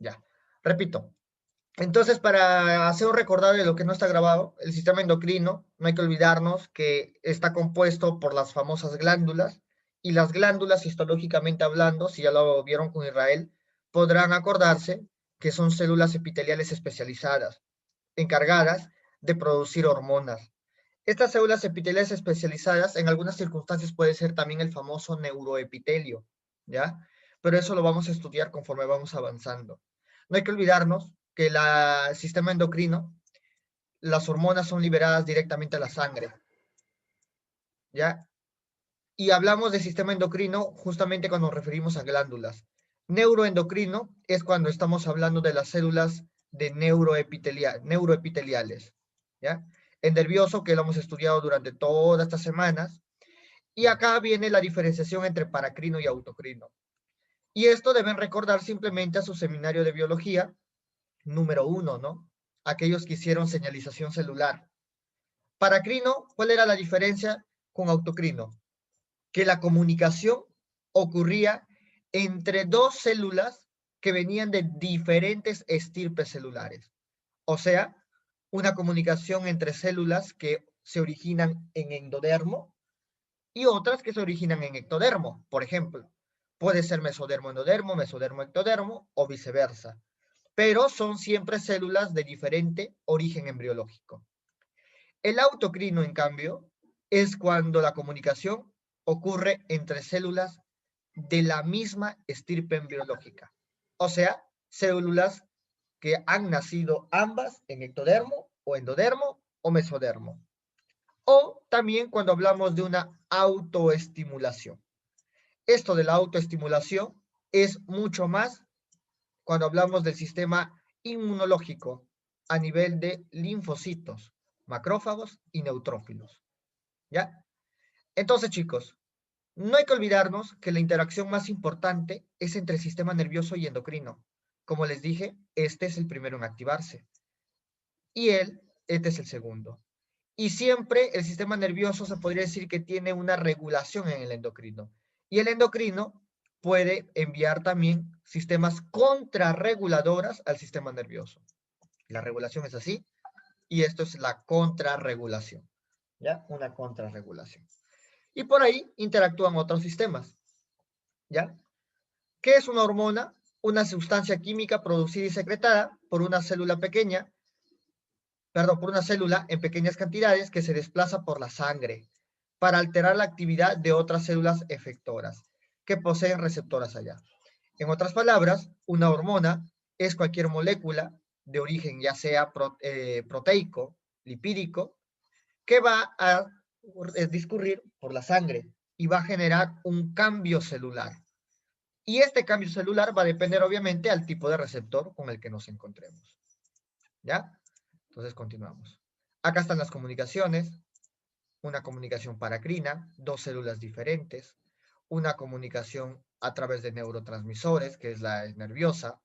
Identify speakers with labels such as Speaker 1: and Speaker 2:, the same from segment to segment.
Speaker 1: Ya, repito. Entonces, para hacer un recordatorio de lo que no está grabado, el sistema endocrino, no hay que olvidarnos que está compuesto por las famosas glándulas, y las glándulas, histológicamente hablando, si ya lo vieron con Israel, podrán acordarse que son células epiteliales especializadas, encargadas de producir hormonas. Estas células epiteliales especializadas, en algunas circunstancias, puede ser también el famoso neuroepitelio, ¿ya? Pero eso lo vamos a estudiar conforme vamos avanzando. No hay que olvidarnos que el sistema endocrino, las hormonas son liberadas directamente a la sangre, ¿ya? Y hablamos de sistema endocrino justamente cuando nos referimos a glándulas. Neuroendocrino es cuando estamos hablando de las células de neuroepiteliales, ¿ya? El nervioso, que lo hemos estudiado durante todas estas semanas, y acá viene la diferenciación entre paracrino y autocrino. Y esto deben recordar simplemente a su seminario de biología número 1, ¿no? Aquellos que hicieron señalización celular. Paracrino, ¿cuál era la diferencia con autocrino? Que la comunicación ocurría entre dos células que venían de diferentes estirpes celulares. O sea, una comunicación entre células que se originan en endodermo y otras que se originan en ectodermo, por ejemplo. Puede ser mesodermo-endodermo, mesodermo-ectodermo o viceversa. Pero son siempre células de diferente origen embriológico. El autocrino, en cambio, es cuando la comunicación ocurre entre células de la misma estirpe embriológica. O sea, células que han nacido ambas en ectodermo o endodermo o mesodermo. O también cuando hablamos de una autoestimulación. Esto de la autoestimulación es mucho más cuando hablamos del sistema inmunológico a nivel de linfocitos, macrófagos y neutrófilos. ¿Ya? Entonces, chicos, no hay que olvidarnos que la interacción más importante es entre el sistema nervioso y endocrino. Como les dije, este es el primero en activarse. Y este es el segundo. Y siempre el sistema nervioso se podría decir que tiene una regulación en el endocrino. Y el endocrino puede enviar también sistemas contrarreguladoras al sistema nervioso. La regulación es así, y esto es la contrarregulación. ¿Ya? Una contrarregulación. Y por ahí interactúan otros sistemas. ¿Ya? ¿Qué es una hormona? Una sustancia química producida y secretada por una célula pequeña, perdón, por una célula en pequeñas cantidades que se desplaza por la sangre para alterar la actividad de otras células efectoras que poseen receptoras allá. En otras palabras, una hormona es cualquier molécula de origen ya sea proteico, lipídico, que va a discurrir por la sangre y va a generar un cambio celular. Y este cambio celular va a depender obviamente al tipo de receptor con el que nos encontremos. ¿Ya? Entonces continuamos. Acá están las comunicaciones, una comunicación paracrina, dos células diferentes, una comunicación a través de neurotransmisores, que es la nerviosa,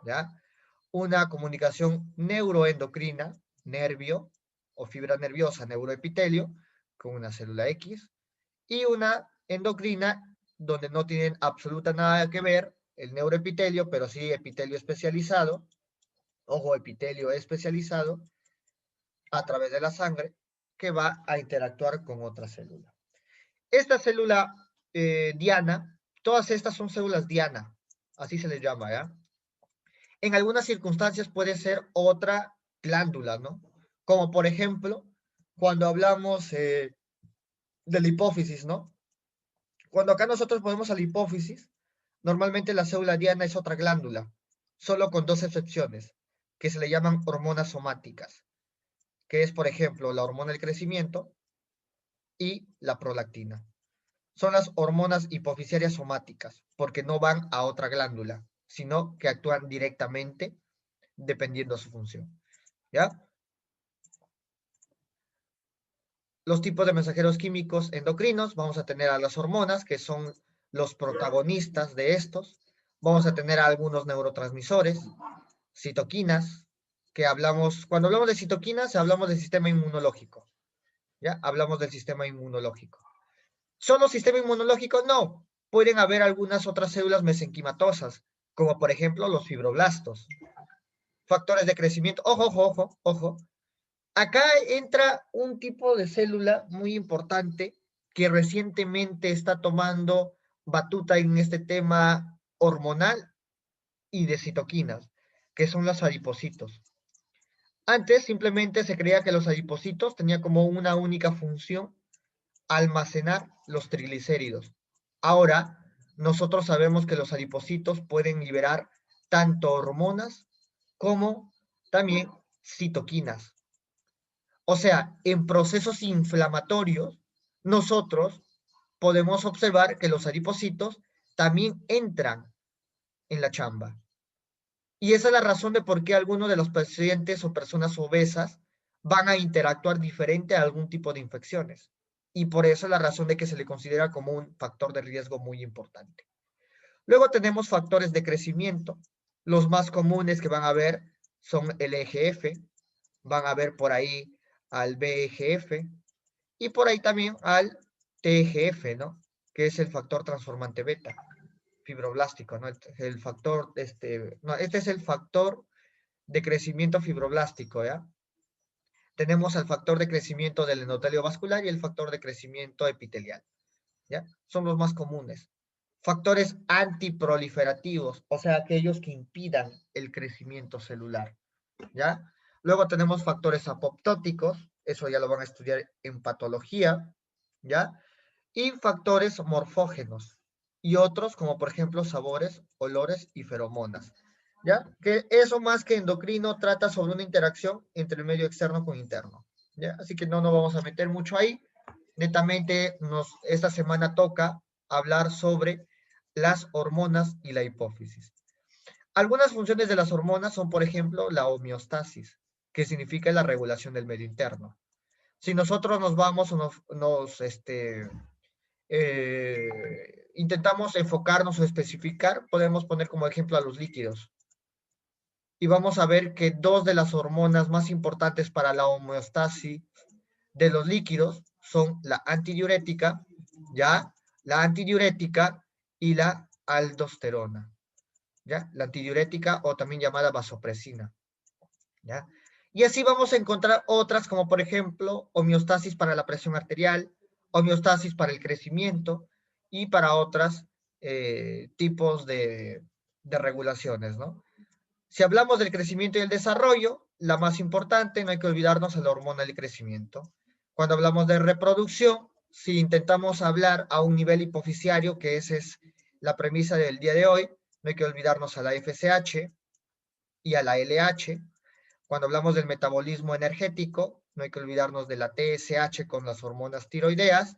Speaker 1: ¿ya? Una comunicación neuroendocrina, nervio o fibra nerviosa, neuroepitelio, con una célula X, y una endocrina donde no tienen absoluta nada que ver el neuroepitelio, pero sí epitelio especializado, ojo, epitelio especializado, a través de la sangre, que va a interactuar con otra célula. Esta célula diana, todas estas son células diana, así se les llama, ¿ya? En algunas circunstancias puede ser otra glándula, ¿no? Como por ejemplo, cuando hablamos de la hipófisis, ¿no? Cuando acá nosotros ponemos a la hipófisis, normalmente la célula diana es otra glándula, solo con dos excepciones, que se le llaman hormonas somáticas, que es, por ejemplo, la hormona del crecimiento y la prolactina. Son las hormonas hipofisiarias somáticas, porque no van a otra glándula, sino que actúan directamente dependiendo de su función. ¿Ya? Los tipos de mensajeros químicos endocrinos, vamos a tener a las hormonas, que son los protagonistas de estos. Vamos a tener a algunos neurotransmisores, citoquinas, que hablamos, cuando hablamos de citoquinas, hablamos del sistema inmunológico. ¿Ya? Hablamos del sistema inmunológico. ¿Solo sistema inmunológico? No. Pueden haber algunas otras células mesenquimatosas, como por ejemplo los fibroblastos. Factores de crecimiento, ojo, ojo, ojo, ojo. Acá entra un tipo de célula muy importante que recientemente está tomando batuta en este tema hormonal y de citoquinas, que son los adipocitos. Antes simplemente se creía que los adipocitos tenían como una única función, almacenar los triglicéridos. Ahora, nosotros sabemos que los adipocitos pueden liberar tanto hormonas como también citoquinas. O sea, en procesos inflamatorios, nosotros podemos observar que los adipocitos también entran en la chamba. Y esa es la razón de por qué algunos de los pacientes o personas obesas van a interactuar diferente a algún tipo de infecciones. Y por eso es la razón de que se le considera como un factor de riesgo muy importante. Luego tenemos factores de crecimiento. Los más comunes que van a ver son el EGF, van a ver por ahí al BGF y por ahí también al TGF, ¿no? Que es el factor transformante beta fibroblástico, ¿no? El factor, no, este es el factor de crecimiento fibroblástico, ¿ya? Tenemos el factor de crecimiento del endotelio vascular y el factor de crecimiento epitelial, ¿ya? Son los más comunes. Factores antiproliferativos, o sea, aquellos que impidan el crecimiento celular, ¿ya? Luego tenemos factores apoptóticos, eso ya lo van a estudiar en patología, ¿ya? Y factores morfógenos, y otros como por ejemplo sabores, olores y feromonas. ¿Ya? Que eso más que endocrino trata sobre una interacción entre el medio externo con interno. ¿Ya? Así que no nos vamos a meter mucho ahí. Netamente esta semana toca hablar sobre las hormonas y la hipófisis. Algunas funciones de las hormonas son, por ejemplo, la homeostasis, que significa la regulación del medio interno. Si nosotros nos vamos o intentamos enfocarnos o especificar, podemos poner como ejemplo a los líquidos. Y vamos a ver que dos de las hormonas más importantes para la homeostasis de los líquidos son la antidiurética, ¿ya? La antidiurética y la aldosterona, ¿ya? La antidiurética o también llamada vasopresina, ¿ya? Y así vamos a encontrar otras como por ejemplo homeostasis para la presión arterial, homeostasis para el crecimiento y para otros tipos de regulaciones, ¿no? Si hablamos del crecimiento y el desarrollo, la más importante, no hay que olvidarnos de la hormona del crecimiento. Cuando hablamos de reproducción, si intentamos hablar a un nivel hipofisiario, que esa es la premisa del día de hoy, no hay que olvidarnos a la FSH y a la LH. Cuando hablamos del metabolismo energético, no hay que olvidarnos de la TSH con las hormonas tiroideas.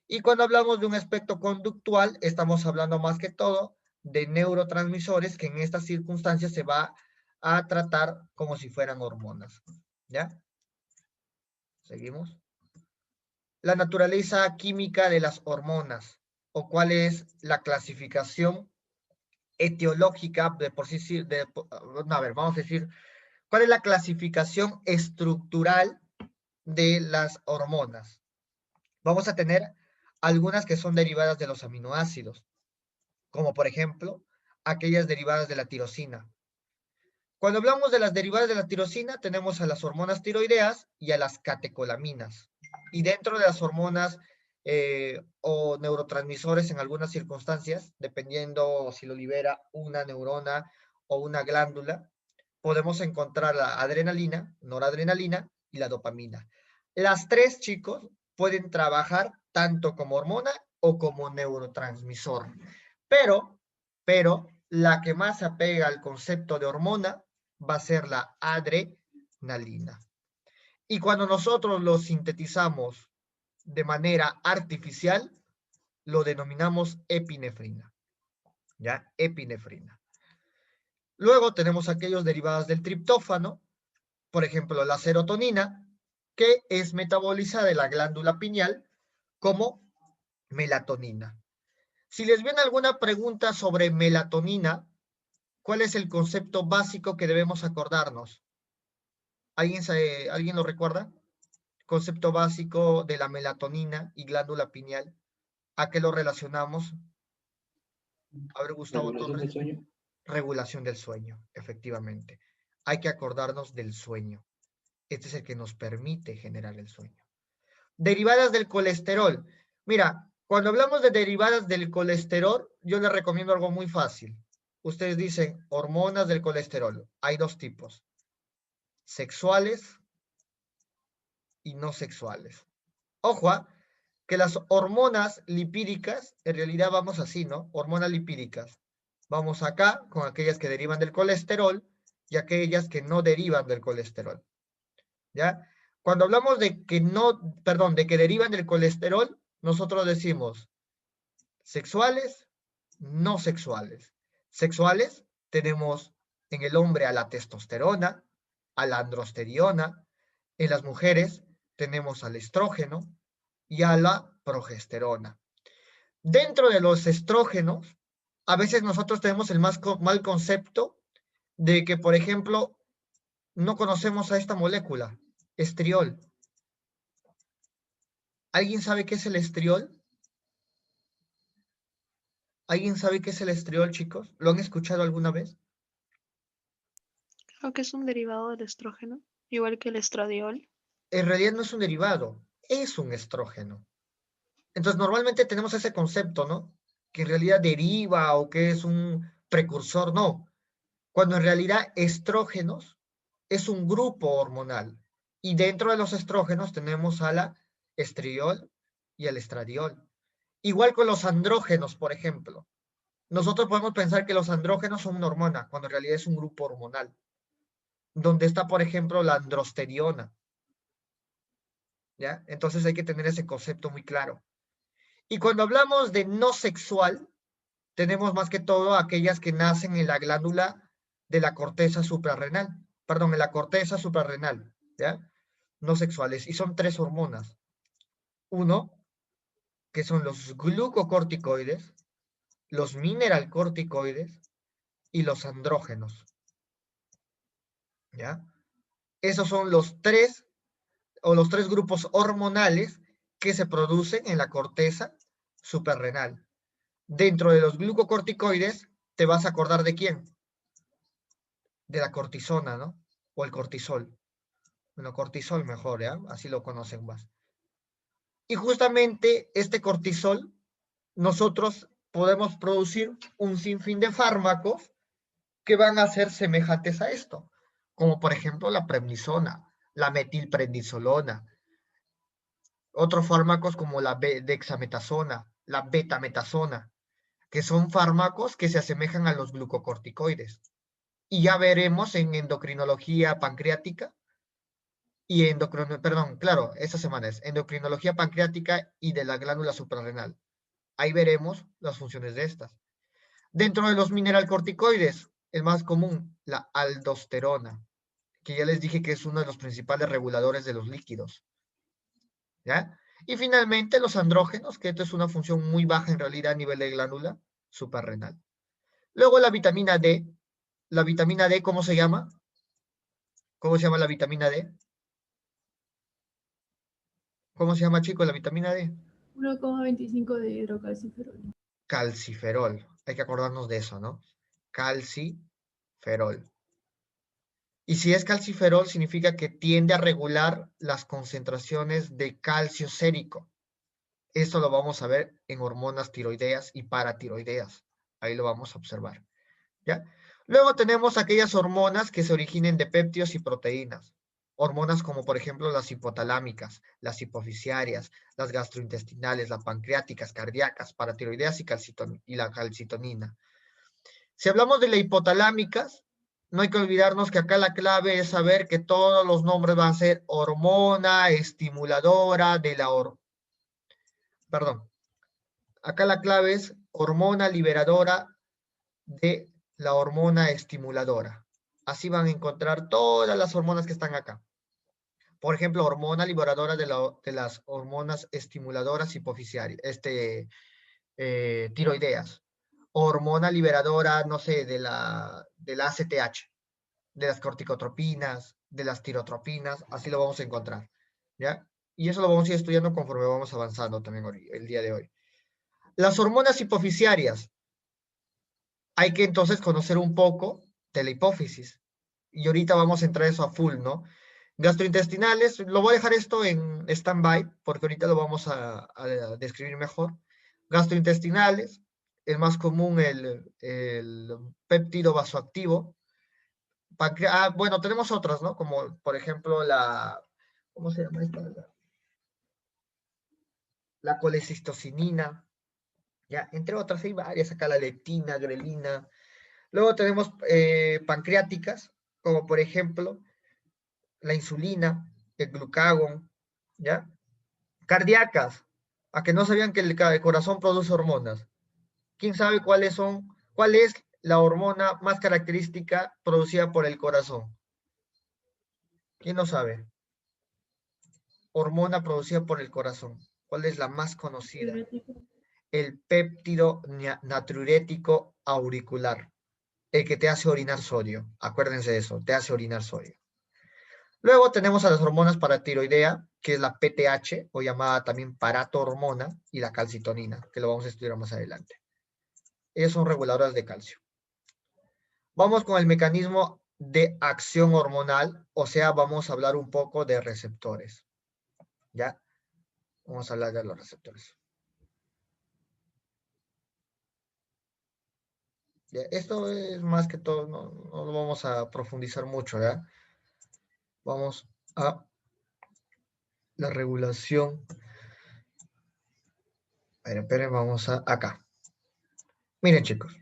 Speaker 1: Y cuando hablamos de un aspecto conductual, estamos hablando más que todo de neurotransmisores que en estas circunstancias se va a tratar como si fueran hormonas. ¿Ya? Seguimos. La naturaleza química de las hormonas, o cuál es la clasificación etiológica de por sí, no, a ver, vamos a decir, ¿cuál es la clasificación estructural de las hormonas? Vamos a tener algunas que son derivadas de los aminoácidos, como por ejemplo, aquellas derivadas de la tirosina. Cuando hablamos de las derivadas de la tirosina, tenemos a las hormonas tiroideas y a las catecolaminas. Y dentro de las hormonas o neurotransmisores en algunas circunstancias, dependiendo si lo libera una neurona o una glándula, podemos encontrar la adrenalina, noradrenalina y la dopamina. Las tres, chicos, pueden trabajar tanto como hormona o como neurotransmisor. Pero, la que más se apega al concepto de hormona va a ser la adrenalina. Y cuando nosotros lo sintetizamos de manera artificial, lo denominamos epinefrina. ¿Ya? Epinefrina. Luego tenemos aquellos derivados del triptófano, por ejemplo, la serotonina, que es metabolizada de la glándula pineal como melatonina. Si les viene alguna pregunta sobre melatonina, ¿cuál es el concepto básico que debemos acordarnos? ¿Alguien lo recuerda? Concepto básico de la melatonina y glándula pineal. ¿A qué lo relacionamos? A ver,
Speaker 2: La
Speaker 1: Gustavo
Speaker 2: regulación
Speaker 1: Torres.
Speaker 2: del sueño.
Speaker 1: Regulación del sueño, efectivamente. Hay que acordarnos del sueño. Este es el que nos permite generar el sueño. Derivadas del colesterol. Mira, cuando hablamos de derivadas del colesterol, yo les recomiendo algo muy fácil. Ustedes dicen hormonas del colesterol. Hay dos tipos, sexuales y no sexuales. Ojo, que las hormonas lipídicas, en realidad vamos así, ¿no? Hormonas lipídicas. Vamos acá con aquellas que derivan del colesterol y aquellas que no derivan del colesterol. ¿Ya? Cuando hablamos de que no, perdón, de que derivan del colesterol, nosotros decimos sexuales, no sexuales. Sexuales tenemos en el hombre a la testosterona, a la androsterona, en las mujeres tenemos al estrógeno y a la progesterona. Dentro de los estrógenos, a veces nosotros tenemos el mal concepto de que, por ejemplo, no conocemos a esta molécula, estriol. ¿Alguien sabe qué es el estriol? ¿Alguien sabe qué es el estriol, chicos? ¿Lo han escuchado alguna vez?
Speaker 2: Creo que es un derivado del estrógeno, igual que el estradiol.
Speaker 1: En realidad no es un derivado, es un estrógeno. Entonces, normalmente tenemos ese concepto, ¿no? Que en realidad deriva o que es un precursor, no. Cuando en realidad estrógenos es un grupo hormonal. Y dentro de los estrógenos tenemos a la estriol y el estradiol. Igual con los andrógenos, por ejemplo. Nosotros podemos pensar que los andrógenos son una hormona, cuando en realidad es un grupo hormonal, donde está, por ejemplo, la androsteriona, ¿ya? Entonces hay que tener ese concepto muy claro. Y cuando hablamos de no sexual, tenemos más que todo aquellas que nacen en la glándula de la corteza suprarrenal, perdón, en la corteza suprarrenal, ¿ya? No sexuales, y son tres hormonas. Uno, que son los glucocorticoides, los mineralcorticoides y los andrógenos, ¿ya? Esos son los tres grupos hormonales que se producen en la corteza suprarrenal. Dentro de los glucocorticoides, te vas a acordar de quién, de la cortisona, ¿no? O el cortisol. Bueno, cortisol mejor, ¿ya? Así lo conocen más. Y justamente este cortisol, nosotros podemos producir un sinfín de fármacos que van a ser semejantes a esto, como por ejemplo la prednisona, la metilprednisolona, otros fármacos como la dexametasona, la betametasona, que son fármacos que se asemejan a los glucocorticoides. Y ya veremos en endocrinología pancreática y perdón, claro, esta semana es endocrinología pancreática y de la glándula suprarrenal. Ahí veremos las funciones de estas. Dentro de los mineralcorticoides, el más común, la aldosterona, que ya les dije que es uno de los principales reguladores de los líquidos. ¿Ya? Y finalmente los andrógenos, que esto es una función muy baja en realidad a nivel de glándula suprarrenal. Luego la vitamina D, ¿cómo se llama? ¿Cómo se llama la vitamina D? ¿Cómo se llama, chicos, la vitamina D?
Speaker 3: 1,25 de hidrocalciferol.
Speaker 1: Calciferol. Hay que acordarnos de eso, ¿no? Calciferol. Y si es calciferol, significa que tiende a regular las concentraciones de calcio sérico. Esto lo vamos a ver en hormonas tiroideas y paratiroideas. Ahí lo vamos a observar. ¿Ya? Luego tenemos aquellas hormonas que se originen de péptidos y proteínas. Hormonas como por ejemplo las hipotalámicas, las hipofisiarias, las gastrointestinales, las pancreáticas, cardíacas, paratiroideas y la calcitonina. Si hablamos de las hipotalámicas, no hay que olvidarnos que acá la clave es saber que todos los nombres van a ser hormona estimuladora de la perdón. Acá la clave es hormona liberadora de la hormona estimuladora. Así van a encontrar todas las hormonas que están acá. Por ejemplo, hormona liberadora de las hormonas estimuladoras hipofisiarias, tiroideas. Hormona liberadora, no sé, de la ACTH, de las corticotropinas, de las tirotropinas, así lo vamos a encontrar. ¿Ya? Y eso lo vamos a ir estudiando conforme vamos avanzando también hoy, el día de hoy. Las hormonas hipofisiarias. hay que entonces conocer un poco de la hipófisis. Y ahorita vamos a entrar eso a full, ¿no? Gastrointestinales, lo voy a dejar esto en stand-by, porque ahorita lo vamos a describir mejor. Gastrointestinales, el más común, el péptido vasoactivo. Bueno, tenemos otras, ¿no? Como, por ejemplo, ¿cómo se llama esta? La colecistocinina, ya, entre otras, hay varias acá, la leptina, grelina. Luego tenemos pancreáticas, como por ejemplo, la insulina, el glucagón, ¿ya? Cardíacas, a que no sabían que el corazón produce hormonas. ¿Quién sabe cuál es la hormona más característica producida por el corazón? ¿Quién no sabe? Hormona producida por el corazón. ¿Cuál es la más conocida?
Speaker 3: Diurético.
Speaker 1: El péptido natriurético auricular, el que te hace orinar sodio. Acuérdense de eso, te hace orinar sodio. Luego tenemos a las hormonas paratiroidea, que es la PTH, o llamada también paratormona, y la calcitonina, que lo vamos a estudiar más adelante. Ellas son reguladoras de calcio. Vamos con el mecanismo de acción hormonal, o sea, vamos a hablar un poco de receptores. ¿Ya? Vamos a hablar de los receptores. ¿Ya? Esto es más que todo, no lo vamos a profundizar mucho, ¿ya? Vamos a la regulación. Esperen, vamos acá. Miren, chicos.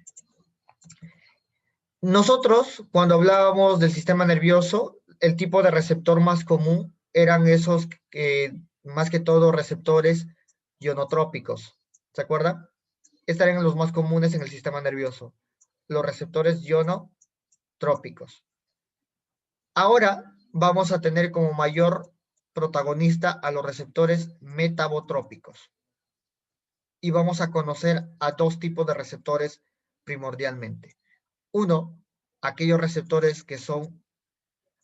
Speaker 1: Nosotros, cuando hablábamos del sistema nervioso, el tipo de receptor más común eran esos, más que todo, receptores ionotrópicos. ¿Se acuerdan? Estos eran los más comunes en el sistema nervioso. Los receptores ionotrópicos. Ahora vamos a tener como mayor protagonista a los receptores metabotrópicos. Y vamos a conocer a dos tipos de receptores primordialmente. Uno, aquellos receptores que son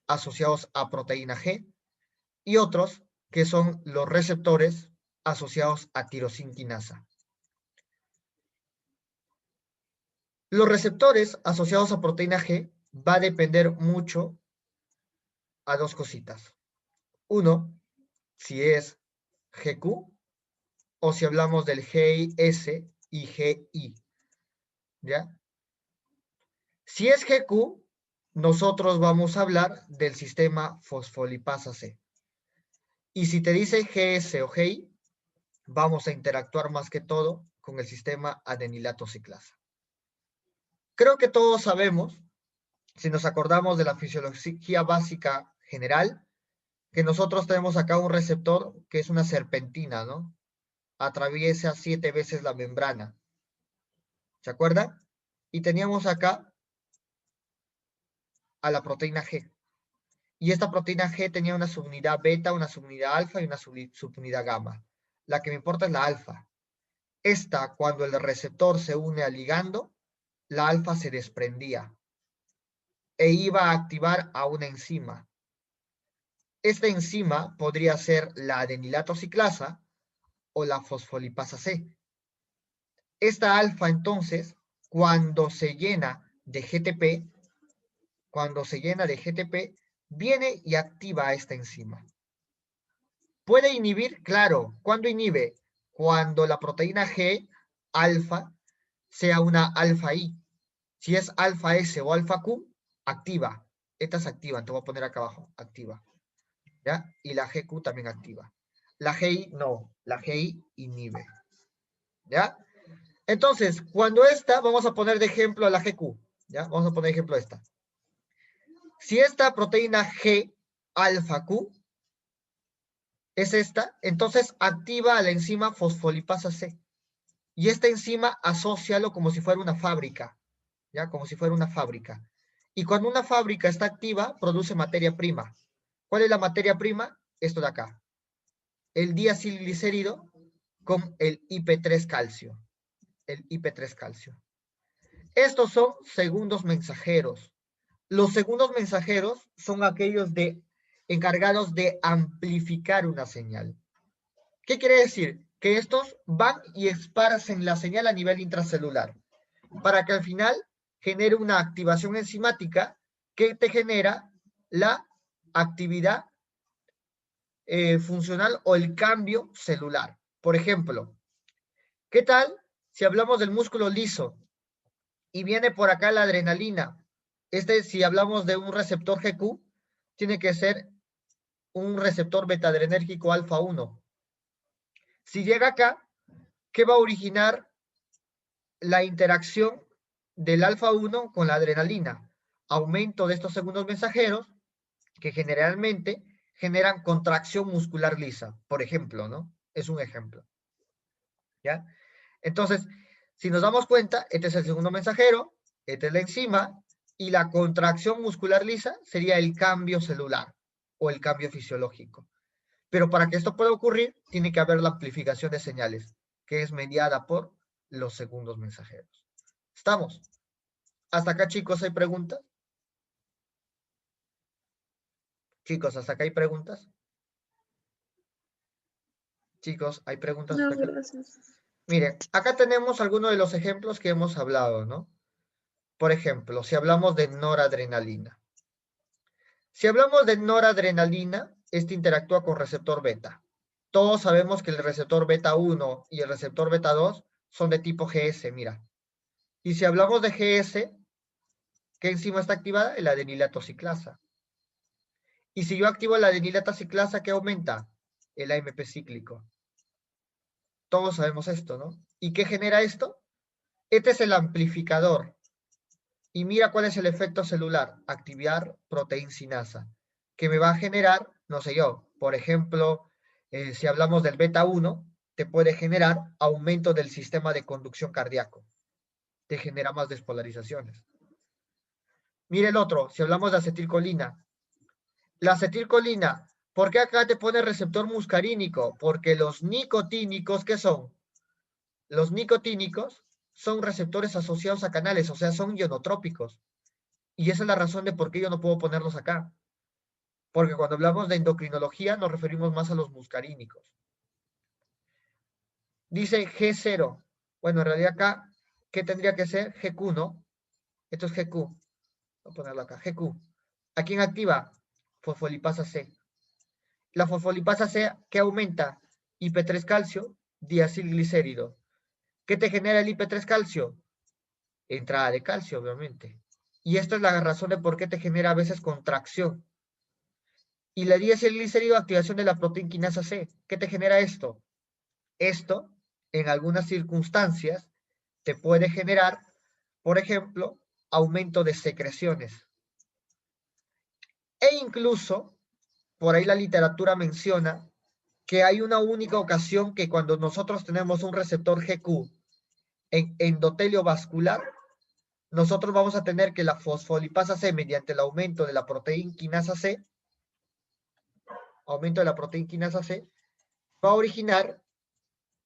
Speaker 1: asociados a proteína G, y otros que son los receptores asociados a tirosinquinasa. Los receptores asociados a proteína G va a depender mucho a dos cositas. Uno, si es GQ o si hablamos del GIS y GI. ¿Ya? Si es GQ, nosotros vamos a hablar del sistema fosfolipasa C. Y si te dice GS o GI, vamos a interactuar más que todo con el sistema adenilato ciclasa. Creo que todos sabemos, si nos acordamos de la fisiología básica general, que nosotros tenemos acá un receptor que es una serpentina, ¿no? Atraviesa 7 veces la membrana. ¿Se acuerdan? Y teníamos acá a la proteína G. Y esta proteína G tenía una subunidad beta, una subunidad alfa y una subunidad gamma. La que me importa es la alfa. Esta, cuando el receptor se une al ligando, la alfa se desprendía e iba a activar a una enzima. Esta enzima podría ser la adenilato ciclasa o la fosfolipasa C. Esta alfa, entonces, cuando se llena de GTP, viene y activa a esta enzima. ¿Puede inhibir? Claro. ¿Cuándo inhibe? Cuando la proteína G alfa sea una alfa I. Si es alfa S o alfa Q, activa. Estas activan, te voy a poner acá abajo, activa. ¿Ya? Y la GQ también activa. La GI no, la GI inhibe. ¿Ya? Entonces, cuando esta, vamos a poner de ejemplo a la GQ. ¿Ya? Vamos a poner de ejemplo esta. Si esta proteína G alfa Q es esta, entonces activa a la enzima fosfolipasa C. Y esta enzima asócialo como si fuera una fábrica. ¿Ya? Como si fuera una fábrica. Y cuando una fábrica está activa, produce materia prima. ¿Cuál es la materia prima? Esto de acá. El diacilglicérido con el IP3 calcio. El IP3 calcio. Estos son segundos mensajeros. Los segundos mensajeros son aquellos encargados de amplificar una señal. ¿Qué quiere decir? Que estos van y esparcen la señal a nivel intracelular, para que al final genere una activación enzimática que te genera la actividad funcional o el cambio celular. Por ejemplo, ¿qué tal si hablamos del músculo liso y viene por acá la adrenalina? Si hablamos de un receptor GQ, tiene que ser un receptor beta-adrenérgico alfa 1. Si llega acá, ¿qué va a originar la interacción del alfa 1 con la adrenalina? Aumento de estos segundos mensajeros que generalmente generan contracción muscular lisa, por ejemplo, ¿no? Es un ejemplo. ¿Ya? Entonces, si nos damos cuenta, este es el segundo mensajero, esta es la enzima, y la contracción muscular lisa sería el cambio celular o el cambio fisiológico. Pero para que esto pueda ocurrir, tiene que haber la amplificación de señales, que es mediada por los segundos mensajeros. ¿Estamos? ¿Hasta acá, chicos, hay preguntas? Chicos, ¿hasta acá hay preguntas? Chicos, ¿hay preguntas
Speaker 2: No,
Speaker 1: hasta acá?
Speaker 2: gracias.
Speaker 1: Miren, acá tenemos algunos de los ejemplos que hemos hablado, ¿no? Por ejemplo, si hablamos de noradrenalina. Si hablamos de noradrenalina, este interactúa con receptor beta. Todos sabemos que el receptor beta 1 y el receptor beta 2 son de tipo GS, mira. Y si hablamos de GS, ¿qué enzima está activada? El adenilato ciclasa. Y si yo activo la adenilata ciclasa, ¿qué aumenta? El AMP cíclico. Todos sabemos esto, ¿no? ¿Y qué genera esto? Este es el amplificador. Y mira cuál es el efecto celular. Activar proteincinasa, que me va a generar, no sé yo, por ejemplo, si hablamos del beta 1, te puede generar aumento del sistema de conducción cardíaco. Te genera más despolarizaciones. Mira el otro, si hablamos de acetilcolina. La acetilcolina, ¿por qué acá te pone receptor muscarínico? Porque los nicotínicos, ¿qué son? Los nicotínicos son receptores asociados a canales, o sea, son ionotrópicos. Y esa es la razón de por qué yo no puedo ponerlos acá. Porque cuando hablamos de endocrinología nos referimos más a los muscarínicos. Dice G0. Bueno, en realidad acá, ¿qué tendría que ser? GQ, ¿no? Esto es GQ. Voy a ponerlo acá, GQ. ¿A quién activa? Fosfolipasa C. La fosfolipasa C, ¿qué aumenta? IP3 calcio, diacilglicérido. ¿Qué te genera el IP3 calcio? Entrada de calcio, obviamente. Y esta es la razón de por qué te genera a veces contracción. Y la diacilglicérido, activación de la proteína quinasa C. ¿Qué te genera esto? Esto, en algunas circunstancias, te puede generar, por ejemplo, aumento de secreciones. E incluso, por ahí la literatura menciona que hay una única ocasión que cuando nosotros tenemos un receptor GQ en endotelio vascular, nosotros vamos a tener que la fosfolipasa C, mediante el aumento de la proteína quinasa C, va a originar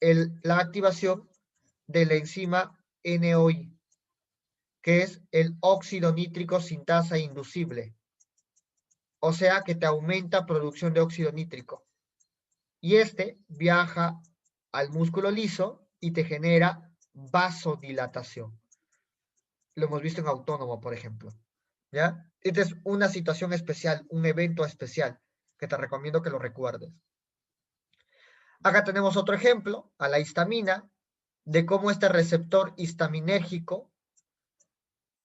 Speaker 1: la activación de la enzima NOI, que es el óxido nítrico sintasa inducible. O sea que te aumenta producción de óxido nítrico. Y este viaja al músculo liso y te genera vasodilatación. Lo hemos visto en autónomo, por ejemplo. ¿Ya? Esta es una situación especial, un evento especial, que te recomiendo que lo recuerdes. Acá tenemos otro ejemplo, a la histamina, de cómo este receptor histaminérgico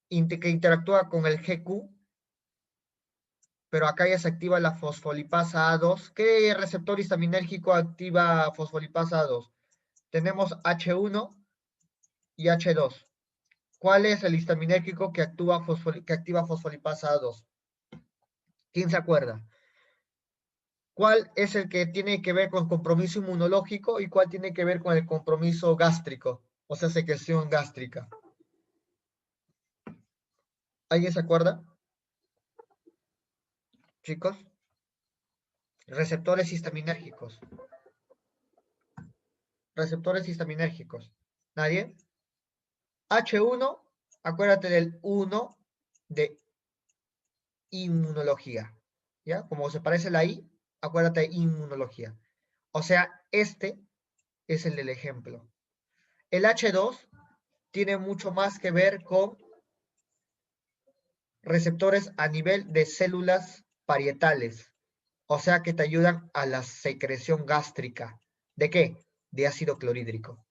Speaker 1: que interactúa con el GQ, pero acá ya se activa la fosfolipasa A2. ¿Qué receptor histaminérgico activa fosfolipasa A2? Tenemos H1 y H2. ¿Cuál es el histaminérgico que activa fosfolipasa A2? ¿Quién se acuerda? ¿Cuál es el que tiene que ver con compromiso inmunológico y cuál tiene que ver con el compromiso gástrico? O sea, secreción gástrica. ¿Alguien se acuerda? Chicos. Receptores histaminérgicos. Receptores histaminérgicos. ¿Nadie? H1, acuérdate del 1 de inmunología. ¿Ya? Como se parece la I, acuérdate de inmunología. O sea, este es el del ejemplo. El H2 tiene mucho más que ver con receptores a nivel de células parietales, o sea que te ayudan a la secreción gástrica. ¿De qué? De ácido clorhídrico.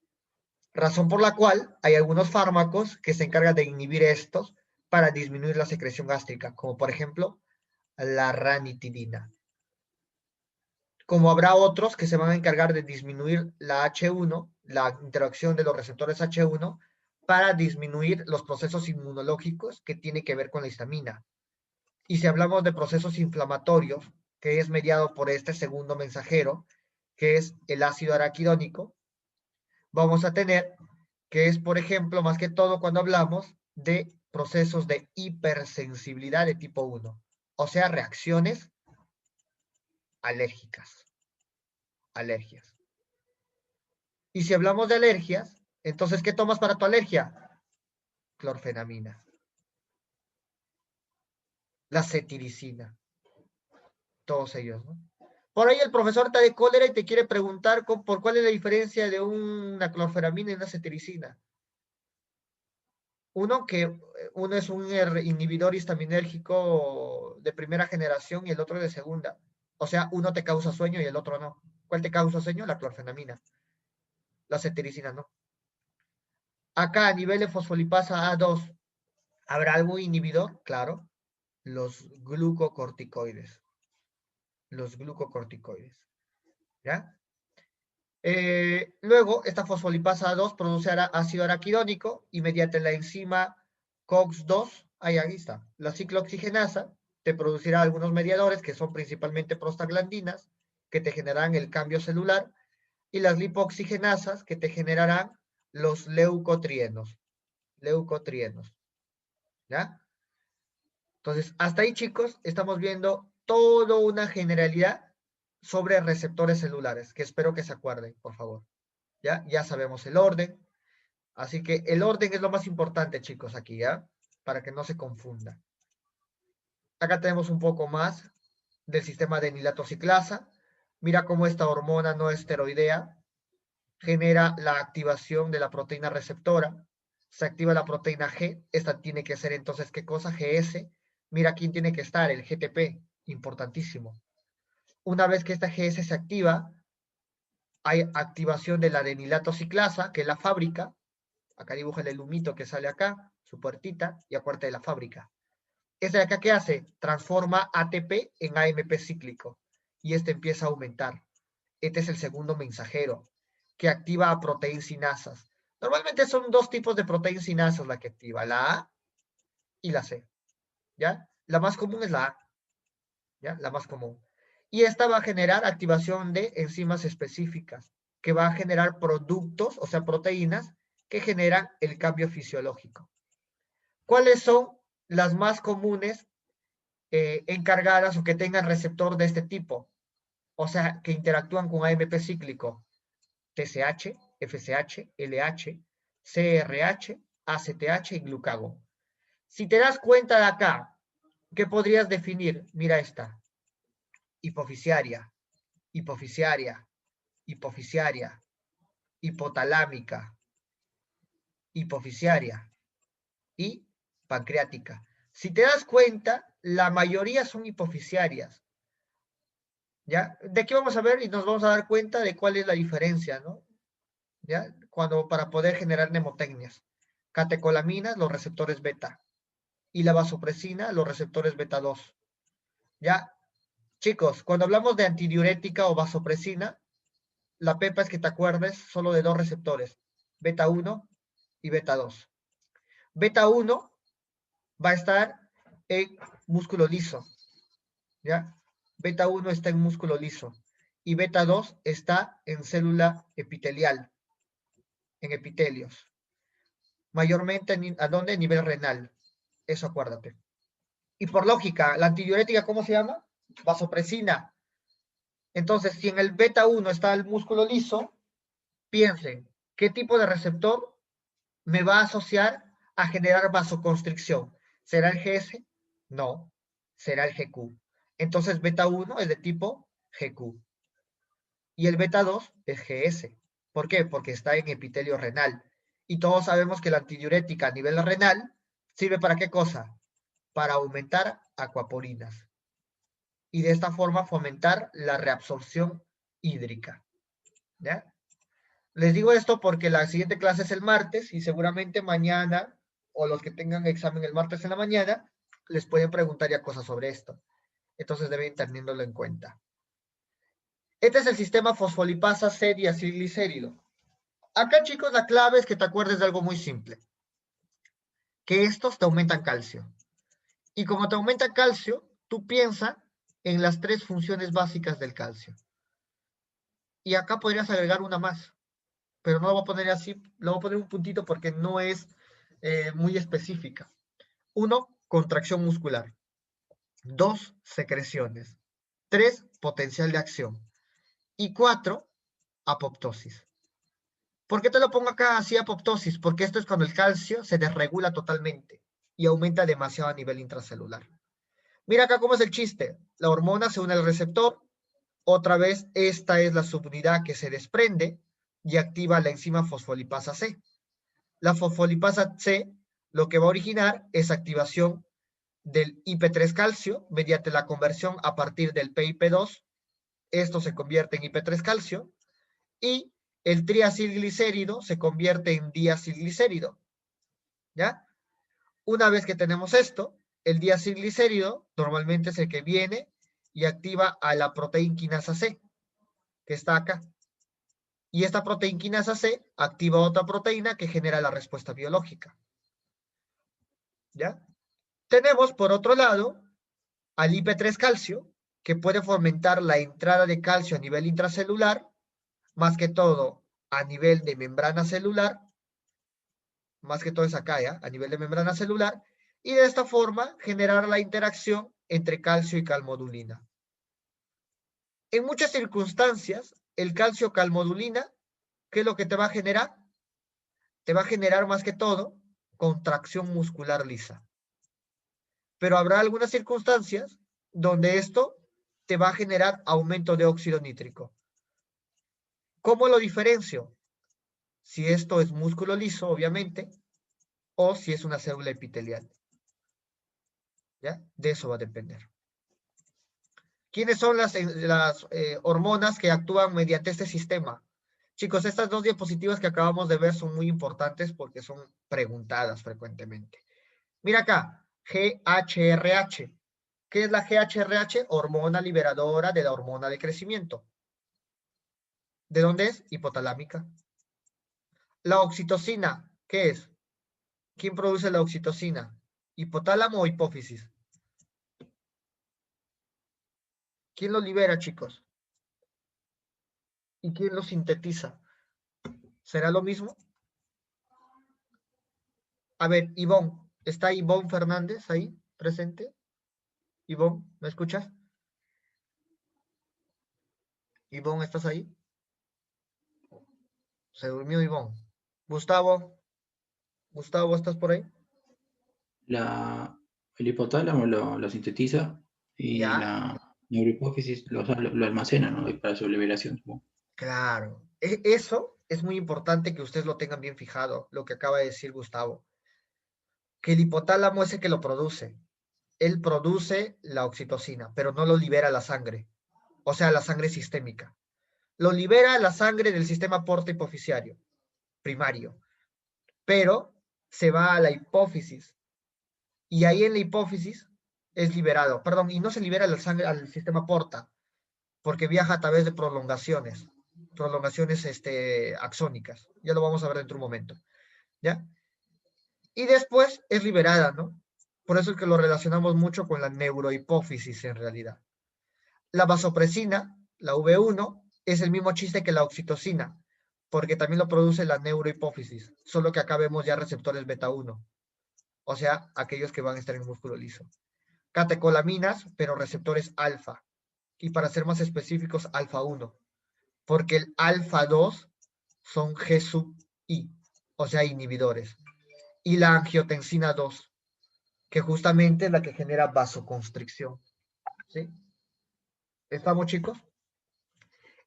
Speaker 1: Razón por la cual hay algunos fármacos que se encargan de inhibir estos para disminuir la secreción gástrica, como por ejemplo la ranitidina. Como habrá otros que se van a encargar de disminuir la H1, la interacción de los receptores H1, para disminuir los procesos inmunológicos que tienen que ver con la histamina. Y si hablamos de procesos inflamatorios, que es mediado por este segundo mensajero, que es el ácido araquidónico, vamos a tener que es, por ejemplo, más que todo cuando hablamos de procesos de hipersensibilidad de tipo 1, o sea, reacciones alérgicas, alergias. Y si hablamos de alergias, entonces, ¿qué tomas para tu alergia? Clorfenamina, la cetiricina, todos ellos, ¿no? Por ahí el profesor está de cólera y te quiere preguntar por cuál es la diferencia de una clorfenamina y una cetiricina. Uno es un inhibidor histaminérgico de primera generación y el otro de segunda. O sea, uno te causa sueño y el otro no. ¿Cuál te causa sueño? La clorfenamina. La cetiricina no. Acá a nivel de fosfolipasa A2, ¿habrá algún inhibidor? Claro. Los glucocorticoides. Los glucocorticoides. ¿Ya? Luego, esta fosfolipasa A2 produce ácido araquidónico y mediante la enzima COX-2, ahí está, la ciclooxigenasa, te producirá algunos mediadores que son principalmente prostaglandinas, que te generarán el cambio celular, y las lipooxigenasas, que te generarán los leucotrienos. Leucotrienos. ¿Ya? Entonces, hasta ahí, chicos, estamos viendo toda una generalidad sobre receptores celulares, que espero que se acuerden, por favor. Ya sabemos el orden. Así que el orden es lo más importante, chicos, aquí, ¿ya? Para que no se confunda. Acá tenemos un poco más del sistema de enilatociclasa. Mira cómo esta hormona no esteroidea genera la activación de la proteína receptora. Se activa la proteína G. Esta tiene que ser entonces, ¿qué cosa? GS. Mira quién tiene que estar, el GTP. Importantísimo. Una vez que esta GS se activa, hay activación de la adenilatociclasa, que es la fábrica. Acá dibuja el humito que sale acá, su puertita, y acuérdate de la fábrica. Esta de acá, ¿qué hace? Transforma ATP en AMP cíclico. Y este empieza a aumentar. Este es el segundo mensajero, que activa a proteinsinasas. Normalmente son dos tipos de proteinsinasas la que activa, la A y la C. ¿Ya? La más común es la A. ¿Ya? La más común. Y esta va a generar activación de enzimas específicas, que va a generar productos, o sea, proteínas, que generan el cambio fisiológico. ¿Cuáles son las más comunes encargadas o que tengan receptor de este tipo? O sea, que interactúan con AMP cíclico. TSH, FSH, LH, CRH, ACTH y glucagón. Si te das cuenta de acá, ¿qué podrías definir? Mira esta. Hipofisiaria, hipofisiaria, hipofisiaria, hipotalámica, hipofisiaria y pancreática. Si te das cuenta, la mayoría son hipofisiarias. ¿Ya? De aquí vamos a ver y nos vamos a dar cuenta de cuál es la diferencia, ¿no? ¿Ya? Para poder generar mnemotecnias. Catecolaminas, los receptores beta. Y la vasopresina, los receptores beta 2. ¿Ya? Chicos, cuando hablamos de antidiurética o vasopresina, la pepa es que te acuerdes solo de dos receptores, beta 1 y beta 2. Beta 1 va a estar en músculo liso, ¿ya? Beta 1 está en músculo liso y beta 2 está en célula epitelial, en epitelios. Mayormente, ¿a dónde? A nivel renal. Eso acuérdate. Y por lógica, la antidiurética, ¿cómo se llama? Vasopresina. Entonces, si en el beta 1 está el músculo liso, piensen, ¿qué tipo de receptor me va a asociar a generar vasoconstricción? ¿Será el GS? No, será el GQ. Entonces, beta 1 es de tipo GQ. Y el beta 2 es GS. ¿Por qué? Porque está en epitelio renal. Y todos sabemos que la antidiurética a nivel renal sirve para qué cosa? para aumentar acuaporinas y de esta forma fomentar la reabsorción hídrica. ¿Ya? Les digo esto porque la siguiente clase es el martes y seguramente mañana, o los que tengan examen el martes en la mañana, les pueden preguntar ya cosas sobre esto. Entonces deben tenerlo en cuenta. Este es el sistema fosfolipasa C-diacilglicérido. Acá, chicos, la clave es que te acuerdes de algo muy simple. Que estos te aumentan calcio. Y como te aumenta calcio, tú piensa en las 3 funciones básicas del calcio. Y acá podrías agregar una más, pero no lo voy a poner así, lo voy a poner un puntito porque no es muy específica. 1, contracción muscular. 2, secreciones. 3, potencial de acción. Y 4, apoptosis. ¿Por qué te lo pongo acá así, apoptosis? Porque esto es cuando el calcio se desregula totalmente y aumenta demasiado a nivel intracelular. Mira acá cómo es el chiste. La hormona se une al receptor. Otra vez, esta es la subunidad que se desprende y activa la enzima fosfolipasa C. La fosfolipasa C lo que va a originar es activación del IP3 calcio mediante la conversión a partir del PIP2. Esto se convierte en IP3 calcio y el triacilglicérido se convierte en diacilglicérido. ¿Ya? Una vez que tenemos esto, el diacilglicérido normalmente es el que viene y activa a la proteína quinasa C, que está acá. Y esta proteína quinasa C activa otra proteína que genera la respuesta biológica. ¿Ya? Tenemos, por otro lado, al IP3 calcio, que puede fomentar la entrada de calcio a nivel intracelular, más que todo a nivel de membrana celular, más que todo es acá, ¿ya? A nivel de membrana celular, y de esta forma generar la interacción entre calcio y calmodulina. En muchas circunstancias, el calcio calmodulina, ¿qué es lo que te va a generar? Te va a generar más que todo contracción muscular lisa. Pero habrá algunas circunstancias donde esto te va a generar aumento de óxido nítrico. ¿Cómo lo diferencio? Si esto es músculo liso, obviamente, o si es una célula epitelial. ¿Ya? De eso va a depender. ¿Quiénes son las hormonas que actúan mediante este sistema? Chicos, estas 2 diapositivas que acabamos de ver son muy importantes porque son preguntadas frecuentemente. Mira acá, GHRH. ¿Qué es la GHRH? Hormona liberadora de la hormona de crecimiento. ¿De dónde es? Hipotalámica. La oxitocina, ¿qué es? ¿Quién produce la oxitocina? ¿Hipotálamo o hipófisis? ¿Quién lo libera, chicos? ¿Y quién lo sintetiza? ¿Será lo mismo? A ver, Ivonne, ¿está Ivonne Fernández ahí presente? Ivonne, ¿me escuchas? Ivonne, ¿estás ahí? Se durmió Ivonne. Gustavo, Gustavo, ¿estás por ahí?
Speaker 4: El hipotálamo lo sintetiza y
Speaker 1: Ya,
Speaker 4: la neurohipófisis lo almacena, ¿no? Y para su liberación. ¿No?
Speaker 1: claro. Eso es muy importante que ustedes lo tengan bien fijado, lo que acaba de decir Gustavo. Que el hipotálamo es el que lo produce. Él produce la oxitocina, pero no lo libera la sangre. O sea, la sangre sistémica. Lo libera la sangre del sistema porta hipoficiario, primario. Pero se va a la hipófisis. Y ahí en la hipófisis es liberado. Perdón, y no se libera la sangre al sistema porta, porque viaja a través de prolongaciones axónicas. Ya lo vamos a ver dentro de un momento. ¿Ya? Y después es liberada, ¿no? Por eso es que lo relacionamos mucho con la neurohipófisis en realidad. La vasopresina, la V1, es el mismo chiste que la oxitocina, porque también lo produce la neurohipófisis, solo que acá vemos ya receptores beta 1, o sea, aquellos que van a estar en músculo liso. Catecolaminas, pero receptores alfa, y para ser más específicos, alfa 1, porque el alfa 2 son G sub I, o sea, inhibidores. Y la angiotensina 2, que justamente es la que genera vasoconstricción. ¿Sí? ¿Estamos, chicos?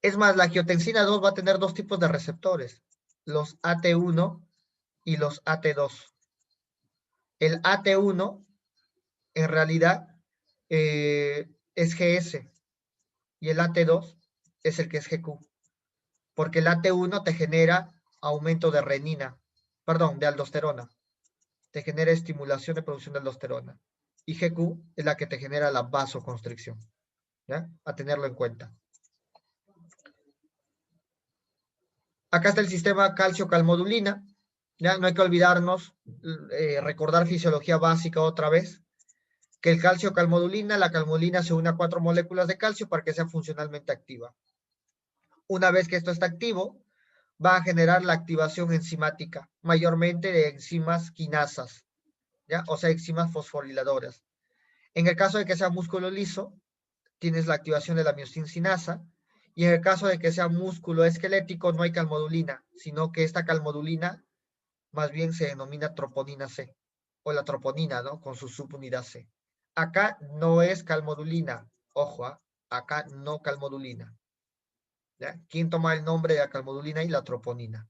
Speaker 1: Es más, la angiotensina 2 va a tener 2 tipos de receptores, los AT1 y los AT2. El AT1 en realidad es GS y el AT2 es el que es GQ, porque el AT1 te genera aumento de renina, perdón, de aldosterona, te genera estimulación de producción de aldosterona, y GQ es la que te genera la vasoconstricción, ¿ya? A tenerlo en cuenta. Acá está el sistema calcio-calmodulina, ¿ya? No hay que olvidarnos, recordar fisiología básica otra vez, que el calcio-calmodulina, la calmodulina se une a 4 moléculas de calcio para que sea funcionalmente activa. Una vez que esto está activo, va a generar la activación enzimática, mayormente de enzimas quinasas, ¿ya? O sea, enzimas fosforiladoras. En el caso de que sea músculo liso, tienes la activación de la miosincinasa, y en el caso de que sea músculo esquelético, no hay calmodulina, sino que esta calmodulina más bien se denomina troponina C, o la troponina, ¿no? Con su subunidad C. Acá no es calmodulina, ojo, acá no calmodulina. ¿Ya? ¿Quién toma el nombre de la calmodulina y la troponina?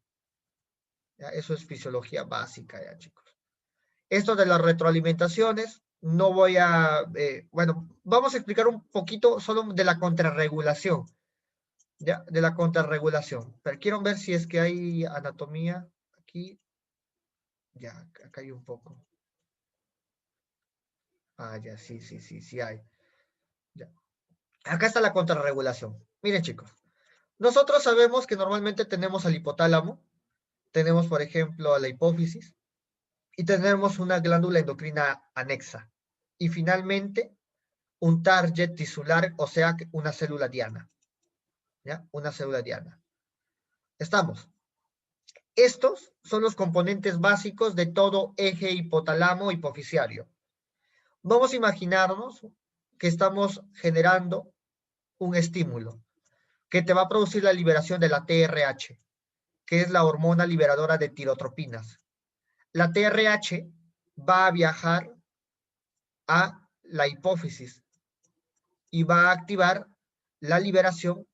Speaker 1: ¿Ya? Eso es fisiología básica, ya, chicos. Esto de las retroalimentaciones, no voy a, bueno, vamos a explicar un poquito solo de la contrarregulación, ¿ya? De la contrarregulación. Pero quiero ver si es que hay anatomía aquí. Ya, acá hay un poco. Ah, ya, sí hay. Ya. Acá está la contrarregulación. Miren, chicos. Nosotros sabemos que normalmente tenemos al hipotálamo, tenemos, por ejemplo, a la hipófisis, y tenemos una glándula endocrina anexa. Y finalmente, un target tisular, o sea, una célula diana. ¿Ya? Una célula diana. ¿Estamos? Estos son los componentes básicos de todo eje hipotálamo hipofisiario. Vamos a imaginarnos que estamos generando un estímulo que te va a producir la liberación de la TRH, que es la hormona liberadora de tirotropinas. La TRH va a viajar a la hipófisis y va a activar la liberación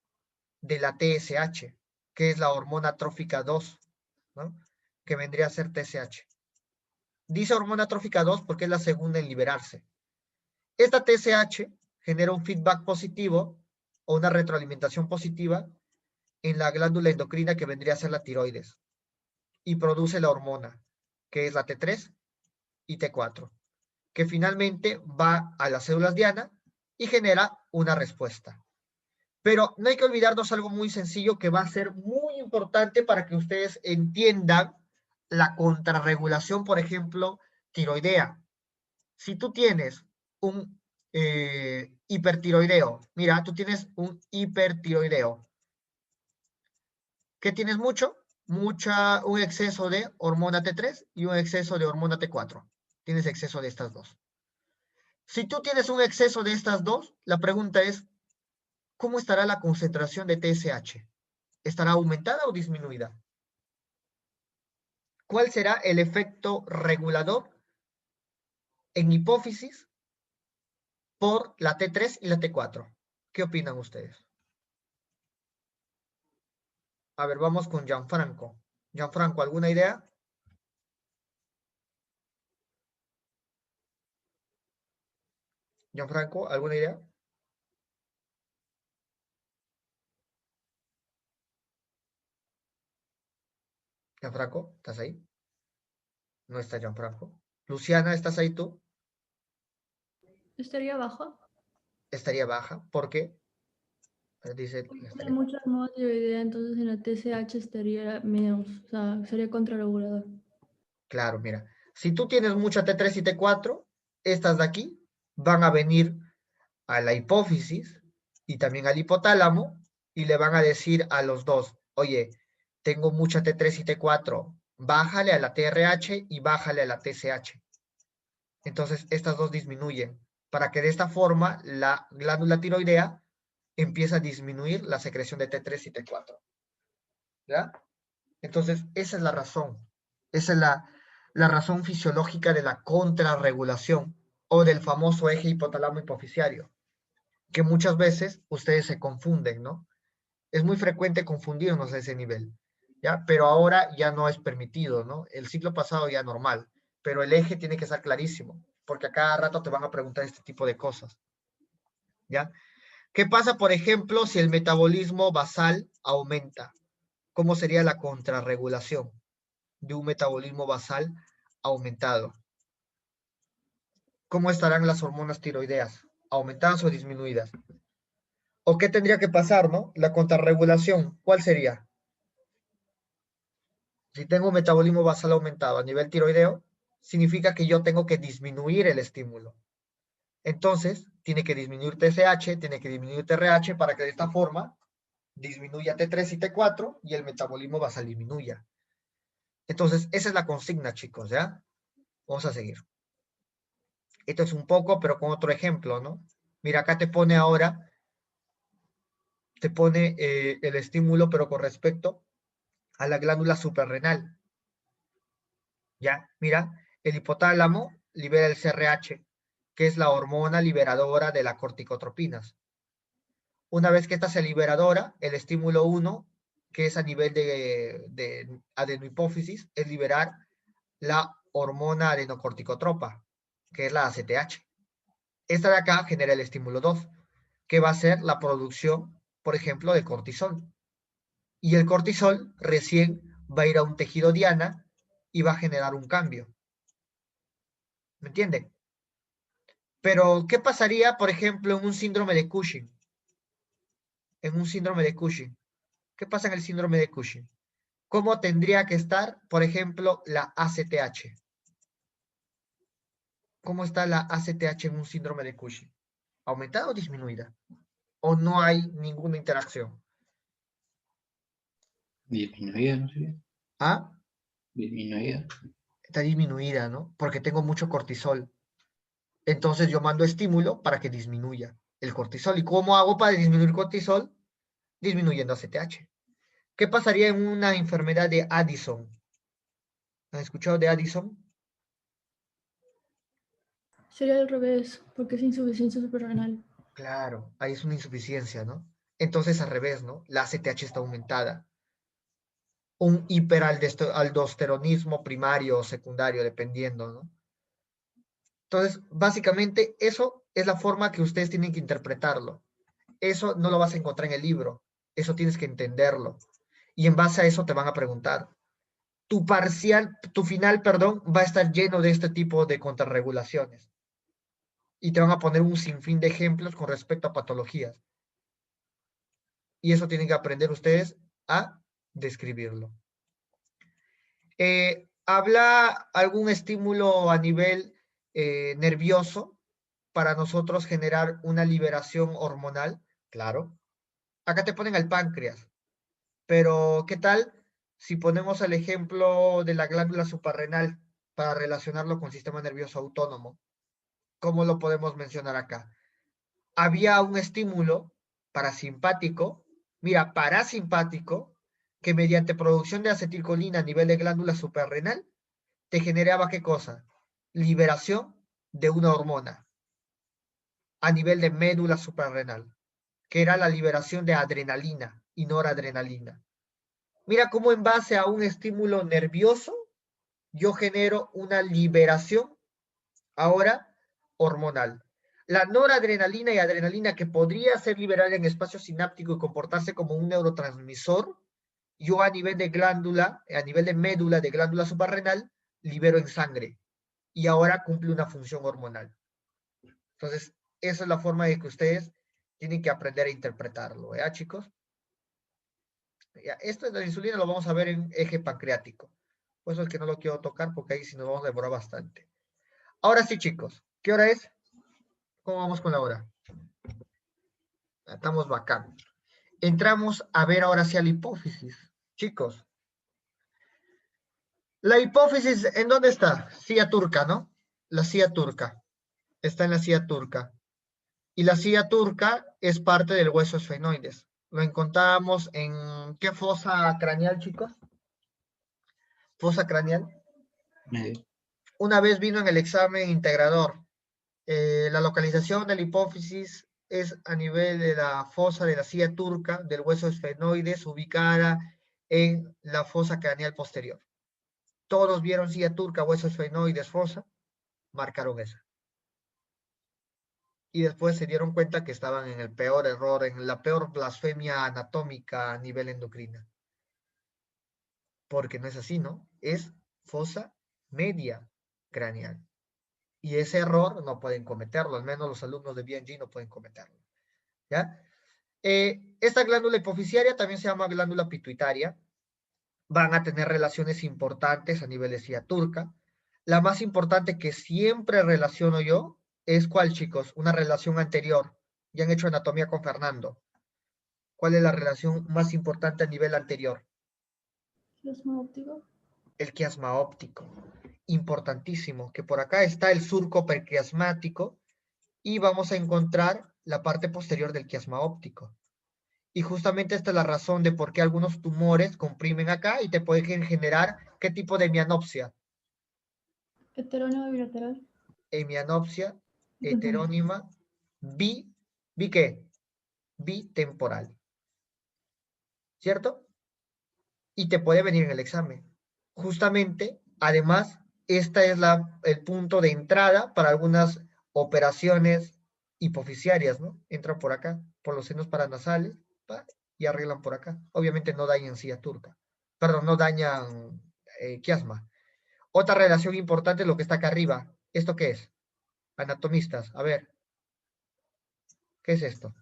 Speaker 1: de la TSH, que es la hormona trófica 2, ¿no? Que vendría a ser TSH. Dice hormona trófica 2 porque es la segunda en liberarse. Esta TSH genera un feedback positivo o una retroalimentación positiva en la glándula endocrina que vendría a ser la tiroides y produce la hormona, que es la T3 y T4, que finalmente va a las células diana y genera una respuesta. Pero no hay que olvidarnos algo muy sencillo que va a ser muy importante para que ustedes entiendan la contrarregulación, por ejemplo, tiroidea. Si tú tienes un hipertiroideo, mira, tú tienes un hipertiroideo. ¿Qué tienes mucho? Un exceso de hormona T3 y un exceso de hormona T4. Tienes exceso de estas dos. Si tú tienes un exceso de estas dos, la pregunta es, ¿cómo estará la concentración de TSH? ¿Estará aumentada o disminuida? ¿Cuál será el efecto regulador en hipófisis por la T3 y la T4? ¿Qué opinan ustedes? A ver, vamos con Gianfranco. Gianfranco, ¿alguna idea? Gianfranco, ¿alguna idea? Gianfranco, ¿estás ahí? No está Gianfranco. Luciana, ¿estás ahí tú?
Speaker 3: ¿Estaría bajo?
Speaker 1: Estaría baja. ¿Por qué? Dice,
Speaker 3: Porque
Speaker 1: estaría
Speaker 3: hay
Speaker 1: baja.
Speaker 3: mucha más tiroidea, entonces en la TSH estaría menos, o sea, sería contrarregulador.
Speaker 1: Claro, mira. Si tú tienes mucha T3 y T4, estas de aquí van a venir a la hipófisis y también al hipotálamo y le van a decir a los dos, oye, tengo mucha T3 y T4, bájale a la TRH y bájale a la TSH. Entonces, estas dos disminuyen para que de esta forma la glándula tiroidea empiece a disminuir la secreción de T3 y T4. ¿Ya? Entonces, esa es la razón. Esa es la razón fisiológica de la contrarregulación o del famoso eje hipotálamo hipofisiario, que muchas veces ustedes se confunden, ¿no? Es muy frecuente confundirnos a ese nivel, ¿ya? Pero ahora ya no es permitido, ¿no? El ciclo pasado ya normal, pero el eje tiene que estar clarísimo. porque a cada rato te van a preguntar este tipo de cosas. ¿Ya? ¿Qué pasa, por ejemplo, si el metabolismo basal aumenta? ¿Cómo sería la contrarregulación de un metabolismo basal aumentado? ¿Cómo estarán las hormonas tiroideas? ¿Aumentadas o disminuidas? ¿O qué tendría que pasar, no? La contrarregulación, ¿cuál sería? Si tengo un metabolismo basal aumentado a nivel tiroideo, significa que yo tengo que disminuir el estímulo. Entonces, tiene que disminuir TSH, tiene que disminuir TRH para que de esta forma disminuya T3 y T4 y el metabolismo basal disminuya. Entonces, esa es la consigna, chicos, ¿ya? Vamos a seguir. Esto es un poco, pero con otro ejemplo, ¿no? Mira, acá te pone ahora, el estímulo, pero con respecto a la glándula suprarrenal. ¿Ya? Mira, el hipotálamo libera el CRH, que es la hormona liberadora de las corticotropinas. Una vez que esta se liberadora, el estímulo 1, que es a nivel de adenohipófisis, es liberar la hormona adenocorticotropa, que es la ACTH. Esta de acá genera el estímulo 2, que va a ser la producción, por ejemplo, de cortisol. Y el cortisol recién va a ir a un tejido diana y va a generar un cambio. ¿Me entienden? Pero, ¿qué pasaría, por ejemplo, en un síndrome de Cushing? En un síndrome de Cushing. ¿Qué pasa en el síndrome de Cushing? ¿Cómo tendría que estar, por ejemplo, la ACTH? ¿Cómo está la ACTH en un síndrome de Cushing? ¿Aumentada o disminuida? ¿O no hay ninguna interacción?
Speaker 4: Disminuida, no sé.
Speaker 1: ¿Ah?
Speaker 4: Disminuida.
Speaker 1: Está disminuida, ¿no? Porque tengo mucho cortisol. Entonces yo mando estímulo para que disminuya el cortisol. ¿Y cómo hago para disminuir cortisol? Disminuyendo ACTH. ¿Qué pasaría en una enfermedad de Addison? ¿Han escuchado de Addison?
Speaker 3: Sería al revés, porque es insuficiencia suprarrenal.
Speaker 1: Claro, ahí es una insuficiencia, ¿no? Entonces al revés, ¿no? La ACTH está aumentada. Un hiperaldosteronismo primario o secundario, dependiendo, ¿no? Entonces, básicamente, eso es la forma que ustedes tienen que interpretarlo. Eso no lo vas a encontrar en el libro. Eso tienes que entenderlo. Y en base a eso te van a preguntar. Tu final, perdón, va a estar lleno de este tipo de contrarregulaciones. Y te van a poner un sinfín de ejemplos con respecto a patologías. Y eso tienen que aprender ustedes a describirlo. ¿Habla algún estímulo a nivel nervioso para nosotros generar una liberación hormonal? Claro. Acá te ponen al páncreas. Pero, ¿qué tal si ponemos el ejemplo de la glándula suprarrenal para relacionarlo con el sistema nervioso autónomo? ¿Cómo lo podemos mencionar acá? Había un estímulo parasimpático, mira, parasimpático, que mediante producción de acetilcolina a nivel de glándula suprarrenal, te generaba ¿qué cosa? Liberación de una hormona a nivel de médula suprarrenal, que era la liberación de adrenalina y noradrenalina. Mira cómo en base a un estímulo nervioso, yo genero una liberación ahora hormonal. La noradrenalina y adrenalina que podría ser liberada en espacio sináptico y comportarse como un neurotransmisor, yo a nivel de glándula, a nivel de médula de glándula suprarrenal, libero en sangre y ahora cumple una función hormonal. Entonces, esa es la forma de que ustedes tienen que aprender a interpretarlo, ¿ya, chicos? Ya, esto de la insulina lo vamos a ver en eje pancreático. Por eso es que no lo quiero tocar porque ahí sí nos vamos a demorar bastante. Ahora sí, chicos. ¿Qué hora es? ¿Cómo vamos con la hora? Estamos bacán. Entramos a ver ahora sí a la hipófisis. Chicos. La hipófisis, ¿en dónde está? Silla turca, ¿no? La silla turca. Está en la silla turca. Y la silla turca es parte del hueso esfenoides. Lo encontramos en ¿qué fosa craneal, chicos? Fosa craneal.
Speaker 4: Medio.
Speaker 1: Una vez vino en el examen integrador. La localización de la hipófisis es a nivel de la fosa de la silla turca del hueso esfenoides, ubicada en la fosa craneal posterior. Todos vieron silla turca, hueso esfenoides, fosa, marcaron esa. y después se dieron cuenta que estaban en el peor error, en la peor blasfemia anatómica a nivel endocrina. Porque no es así, ¿no? Es fosa media craneal. Y ese error no pueden cometerlo, al menos los alumnos de BNG no pueden cometerlo. ¿Ya? Esta glándula hipofisiaria también se llama glándula pituitaria. Van a tener relaciones importantes a nivel de silla turca. La más importante que siempre relaciono yo es ¿cuál, chicos? Una relación anterior. Ya han hecho anatomía con Fernando. ¿Cuál es la relación más importante a nivel anterior?
Speaker 3: Quiasma óptico.
Speaker 1: El quiasma óptico. Importantísimo, que por acá está el surco prequiasmático y vamos a encontrar la parte posterior del quiasma óptico. Y justamente esta es la razón de por qué algunos tumores comprimen acá y te pueden generar ¿qué tipo de hemianopsia?
Speaker 3: Heterónimo bilateral.
Speaker 1: Hemianopsia heterónima ¿bi qué? Bitemporal. ¿Cierto? Y te puede venir en el examen. Justamente, además, esta es el punto de entrada para algunas operaciones hipofisiarias, ¿no? Entran por acá, por los senos paranasales, ¿va? Y arreglan por acá. Obviamente no dañan silla turca. Perdón, no dañan quiasma. Otra relación importante es lo que está acá arriba. ¿Esto qué es? Anatomistas, a ver. ¿Qué es esto?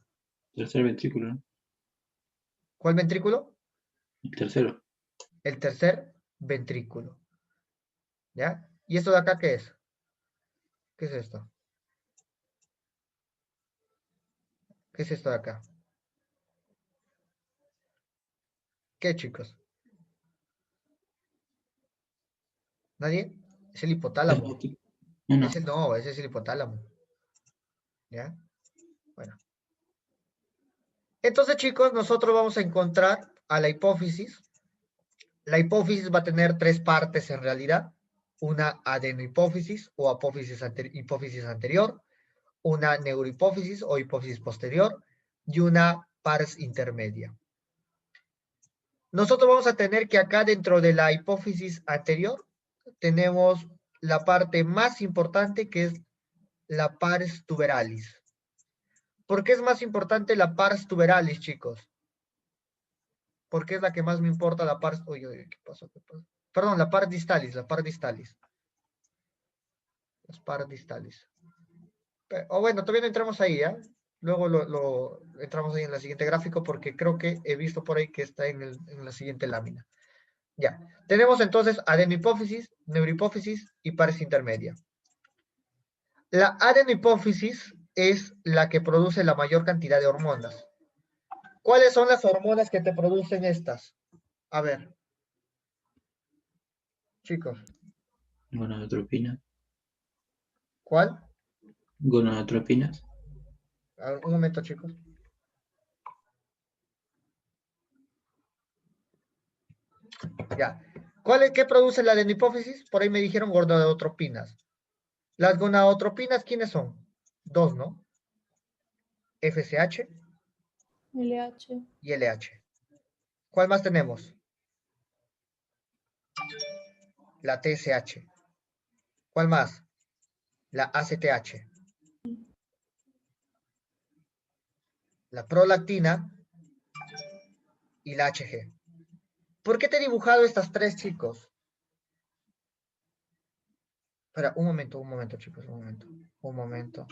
Speaker 4: Tercer ventrículo, ¿no?
Speaker 1: ¿Cuál ventrículo?
Speaker 4: El tercero.
Speaker 1: El tercer ventrículo. ¿Ya? ¿Y esto de acá qué es? ¿Qué es esto? ¿Qué es esto de acá? ¿Qué, chicos? ¿Nadie? Es el hipotálamo.
Speaker 4: No, no.
Speaker 1: No, ese es el hipotálamo. ¿Ya? Bueno. Entonces, chicos, nosotros vamos a encontrar a la hipófisis. La hipófisis va a tener tres partes en realidad. Una adenohipófisis o hipófisis anterior, una neurohipófisis o hipófisis posterior y una pars intermedia. Nosotros vamos a tener que acá dentro de la hipófisis anterior tenemos la parte más importante que es la pars tuberalis. ¿Por qué es más importante la pars tuberalis, chicos? Porque es la que más me importa la pars... Uy, uy, ¿qué pasó? ¿Qué pasó? Perdón, la pars distalis, la pars distalis. Las pars distalis. O bueno, todavía no entramos ahí, ¿ya? Luego entramos ahí en la siguiente gráfico porque creo que he visto por ahí que está en la siguiente lámina. Ya. Tenemos entonces adenohipófisis, neurohipófisis y pars intermedia. La adenohipófisis es la que produce la mayor cantidad de hormonas. ¿Cuáles son las hormonas que te producen estas? A ver. Chicos.
Speaker 4: Gonadotropina.
Speaker 1: ¿Cuál?
Speaker 4: Gonadotropinas.
Speaker 1: A ver, un momento, chicos. Ya. ¿Qué produce la adenohipófisis? Por ahí me dijeron gonadotropinas. Las gonadotropinas, ¿quiénes son? Dos, ¿no? FSH
Speaker 3: LH.
Speaker 1: y LH. ¿Cuál más tenemos? La TSH. ¿Cuál más? La ACTH. La prolactina y la HG. ¿Por qué te he dibujado estas tres, chicos? Espera, un momento, chicos, un momento,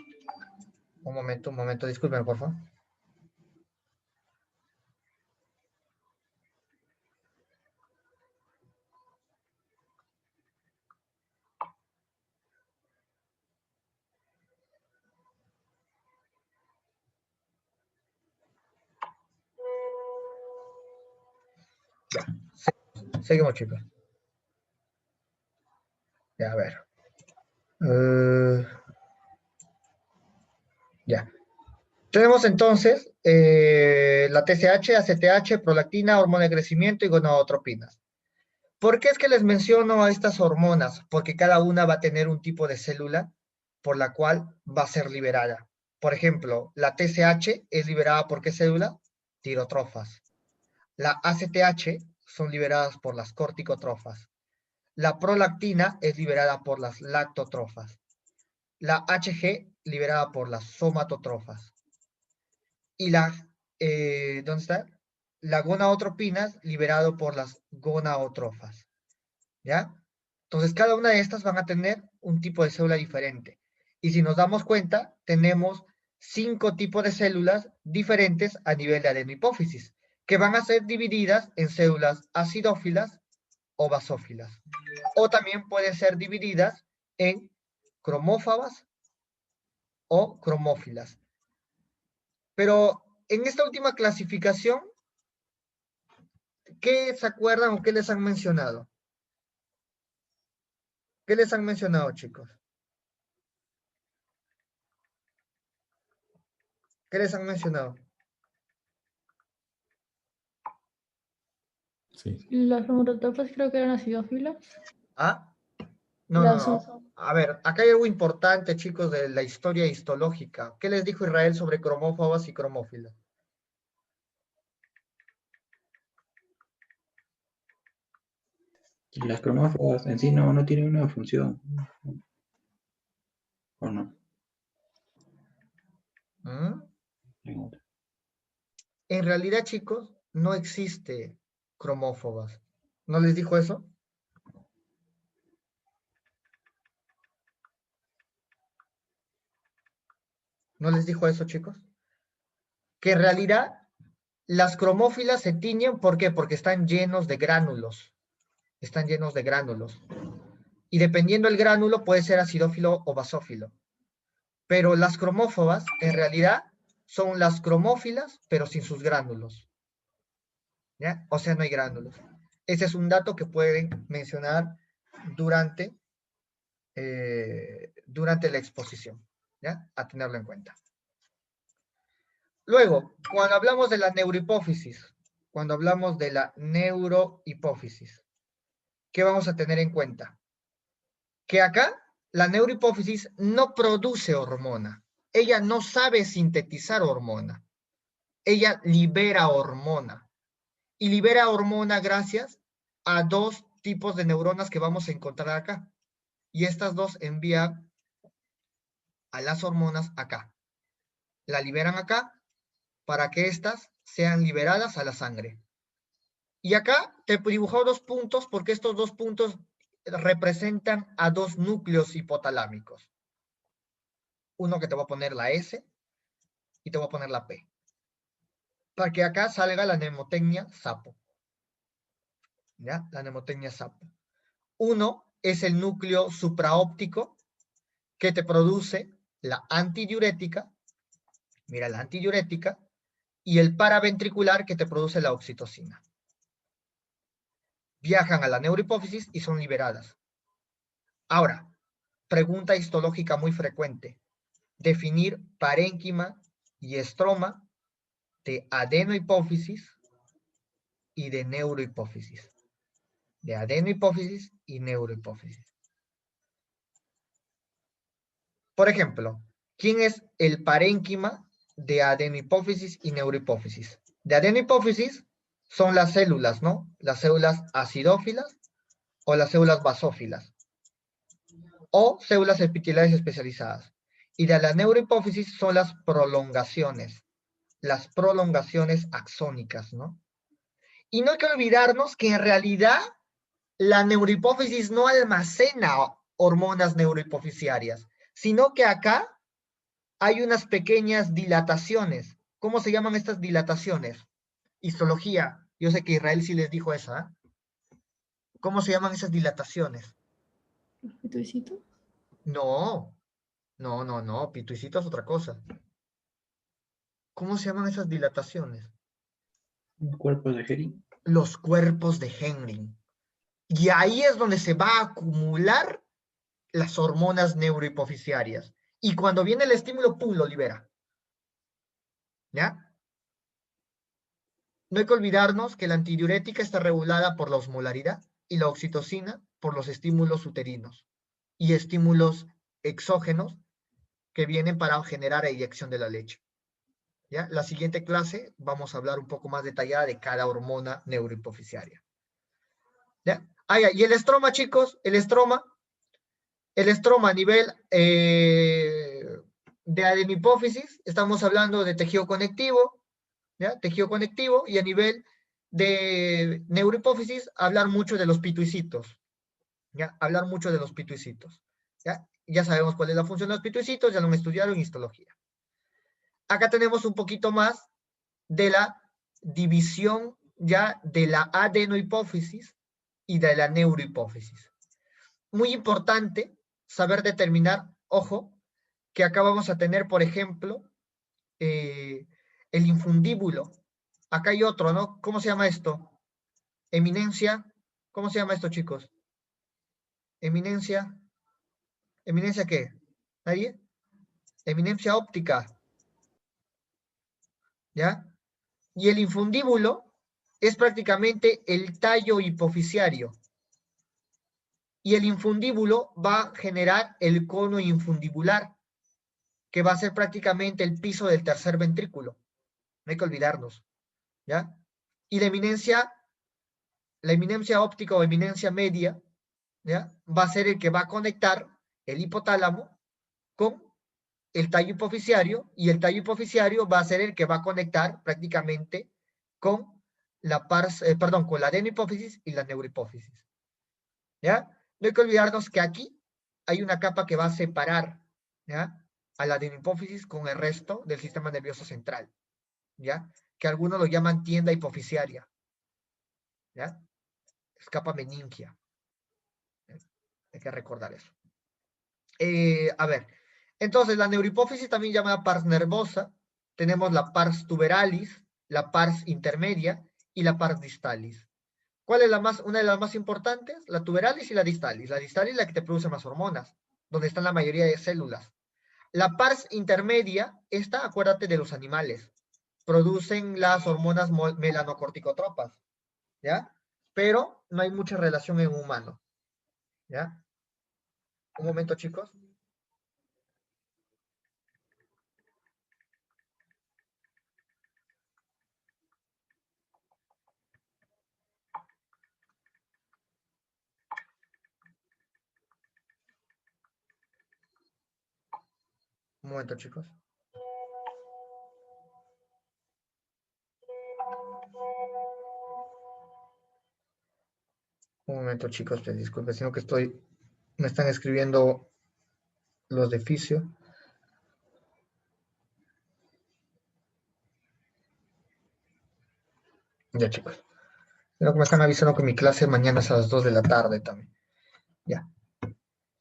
Speaker 1: disculpen, por favor. Ya, seguimos, chicos. Ya, a ver. Ya. Tenemos entonces la TSH, ACTH, prolactina, hormona de crecimiento y gonadotropinas. ¿Por qué es que les menciono a estas hormonas? Porque cada una va a tener un tipo de célula por la cual va a ser liberada. Por ejemplo, la TSH es liberada por ¿qué célula? Tirotrofas. La ACTH son liberadas por las corticotrofas. La prolactina es liberada por las lactotrofas. La HG liberada por las somatotrofas. Y la, ¿dónde está? La gonadotropinas liberado por las gonadotrofas. ¿Ya? Entonces, cada una de estas van a tener un tipo de célula diferente. Y si nos damos cuenta, tenemos 5 tipos de células diferentes a nivel de adenohipófisis, que van a ser divididas en células acidófilas o basófilas. O también pueden ser divididas en cromófagas o cromófilas. Pero en esta última clasificación, ¿qué se acuerdan o qué les han mencionado? ¿Qué les han mencionado, chicos? ¿Qué les han mencionado?
Speaker 5: Sí.
Speaker 3: Las somatotrofas creo que eran acidófilas.
Speaker 1: ¿Ah? No,
Speaker 3: Las
Speaker 1: no, no. A ver, acá hay algo importante, chicos, de la historia histológica. ¿Qué les dijo Israel sobre cromófobas y cromófilas?
Speaker 4: Y las cromófagas en sí no tienen una función. ¿O no?
Speaker 1: ¿Mm?
Speaker 4: En otra.
Speaker 1: En realidad, chicos, no existe cromófobas. ¿No les dijo eso? ¿No les dijo eso, chicos? Que en realidad las cromófilas se tiñen, ¿por qué? Porque están llenos de gránulos. Están llenos de gránulos. Y dependiendo del gránulo puede ser acidófilo o basófilo. Pero las cromófobas, en realidad, son las cromófilas, pero sin sus gránulos. ¿Ya? O sea, no hay gránulos. Ese es un dato que pueden mencionar durante, durante la exposición. ¿Ya? A tenerlo en cuenta. Luego, cuando hablamos de la neurohipófisis, ¿qué vamos a tener en cuenta? Que acá la neurohipófisis no produce hormona. Ella no sabe sintetizar hormona. Ella libera hormona. Y libera hormona gracias a 2 tipos de neuronas que vamos a encontrar acá. Y estas 2 envían a las hormonas acá. La liberan acá para que éstas sean liberadas a la sangre. Y acá te he dibujado 2 puntos porque estos 2 puntos representan a 2 núcleos hipotalámicos. Uno que te voy a poner la S y te voy a poner la P. Para que acá salga la mnemotecnia sapo. ¿Ya? La mnemotecnia sapo. Uno es el núcleo supraóptico que te produce la antidiurética. Mira, la antidiurética. Y el paraventricular que te produce la oxitocina. Viajan a la neurohipófisis y son liberadas. Ahora, pregunta histológica muy frecuente. Definir parénquima y estroma de adenohipófisis y de neurohipófisis. De adenohipófisis y neurohipófisis. Por ejemplo, ¿quién es el parénquima de adenohipófisis y neurohipófisis? De adenohipófisis son las células, ¿no? Las células acidófilas o las células basófilas. O células epiteliales especializadas. Y de la neurohipófisis son las prolongaciones axónicas, ¿no? Y no hay que olvidarnos que en realidad la neurohipófisis no almacena hormonas neurohipofisiarias, sino que acá hay unas pequeñas dilataciones. ¿Cómo se llaman estas dilataciones? Histología. Yo sé que Israel sí les dijo esa. ¿Eh? ¿Cómo se llaman esas dilataciones?
Speaker 3: ¿Pituicito?
Speaker 1: No, no. Pituicito es otra cosa. ¿Cómo se llaman esas dilataciones?
Speaker 4: Cuerpos de Henry.
Speaker 1: Los cuerpos de Henry. Y ahí es donde se va a acumular las hormonas neurohipofisiarias. Y cuando viene el estímulo, ¡pum!, lo libera. ¿Ya? No hay que olvidarnos que la antidiurética está regulada por la osmolaridad y la oxitocina por los estímulos uterinos y estímulos exógenos que vienen para generar eyección de la leche. ¿Ya? La siguiente clase vamos a hablar un poco más detallada de cada hormona neurohipofisiaria. ¿Ya? Ah, ya. Y el estroma, chicos, el estroma a nivel de adenohipófisis, estamos hablando de tejido conectivo, ¿ya? Tejido conectivo, y a nivel de neurohipófisis, hablar mucho de los pituicitos, ¿ya? Hablar mucho de los pituicitos, ¿ya? Ya sabemos cuál es la función de los pituicitos, ya lo hemos estudiado en histología. Acá tenemos un poquito más de la división ya de la adenohipófisis y de la neurohipófisis. Muy importante saber determinar, ojo, que acá vamos a tener, por ejemplo, el infundíbulo. Acá hay otro, ¿no? ¿Cómo se llama esto? Eminencia. ¿Cómo se llama esto, chicos? Eminencia. ¿Eminencia qué? ¿Nadie? Eminencia óptica. ¿Ya? Y el infundíbulo es prácticamente el tallo hipofisiario. Y el infundíbulo va a generar el cono infundibular, que va a ser prácticamente el piso del tercer ventrículo. No hay que olvidarnos, ¿ya? Y la eminencia óptica o eminencia media, ¿ya? Va a ser el que va a conectar el hipotálamo con el tallo hipofisiario, y el tallo hipofisiario va a ser el que va a conectar prácticamente con la con la adenohipófisis y la neurohipófisis, ¿ya? No hay que olvidarnos que aquí hay una capa que va a separar, ¿ya?, a la adenohipófisis con el resto del sistema nervioso central, ¿ya? Que algunos lo llaman tienda hipofisiaria, ¿ya? Es capa meningia. Hay que recordar eso. A ver, entonces la neurohipófisis, también llamada pars nervosa, tenemos la pars tuberalis, la pars intermedia y la pars distalis. ¿Cuál es una de las más importantes? La tuberalis y la distalis. La distalis es la que te produce más hormonas, donde están la mayoría de células. La pars intermedia, esta, acuérdate de los animales, producen las hormonas melanocorticotropas, ¿ya? Pero no hay mucha relación en humano, ¿ya? Un momento, chicos. Un momento, chicos. Un momento, chicos, pues, disculpen, sino que me están escribiendo los de fisio. Ya, chicos. Creo que me están avisando que mi clase mañana es a las 2 de la tarde también. Ya.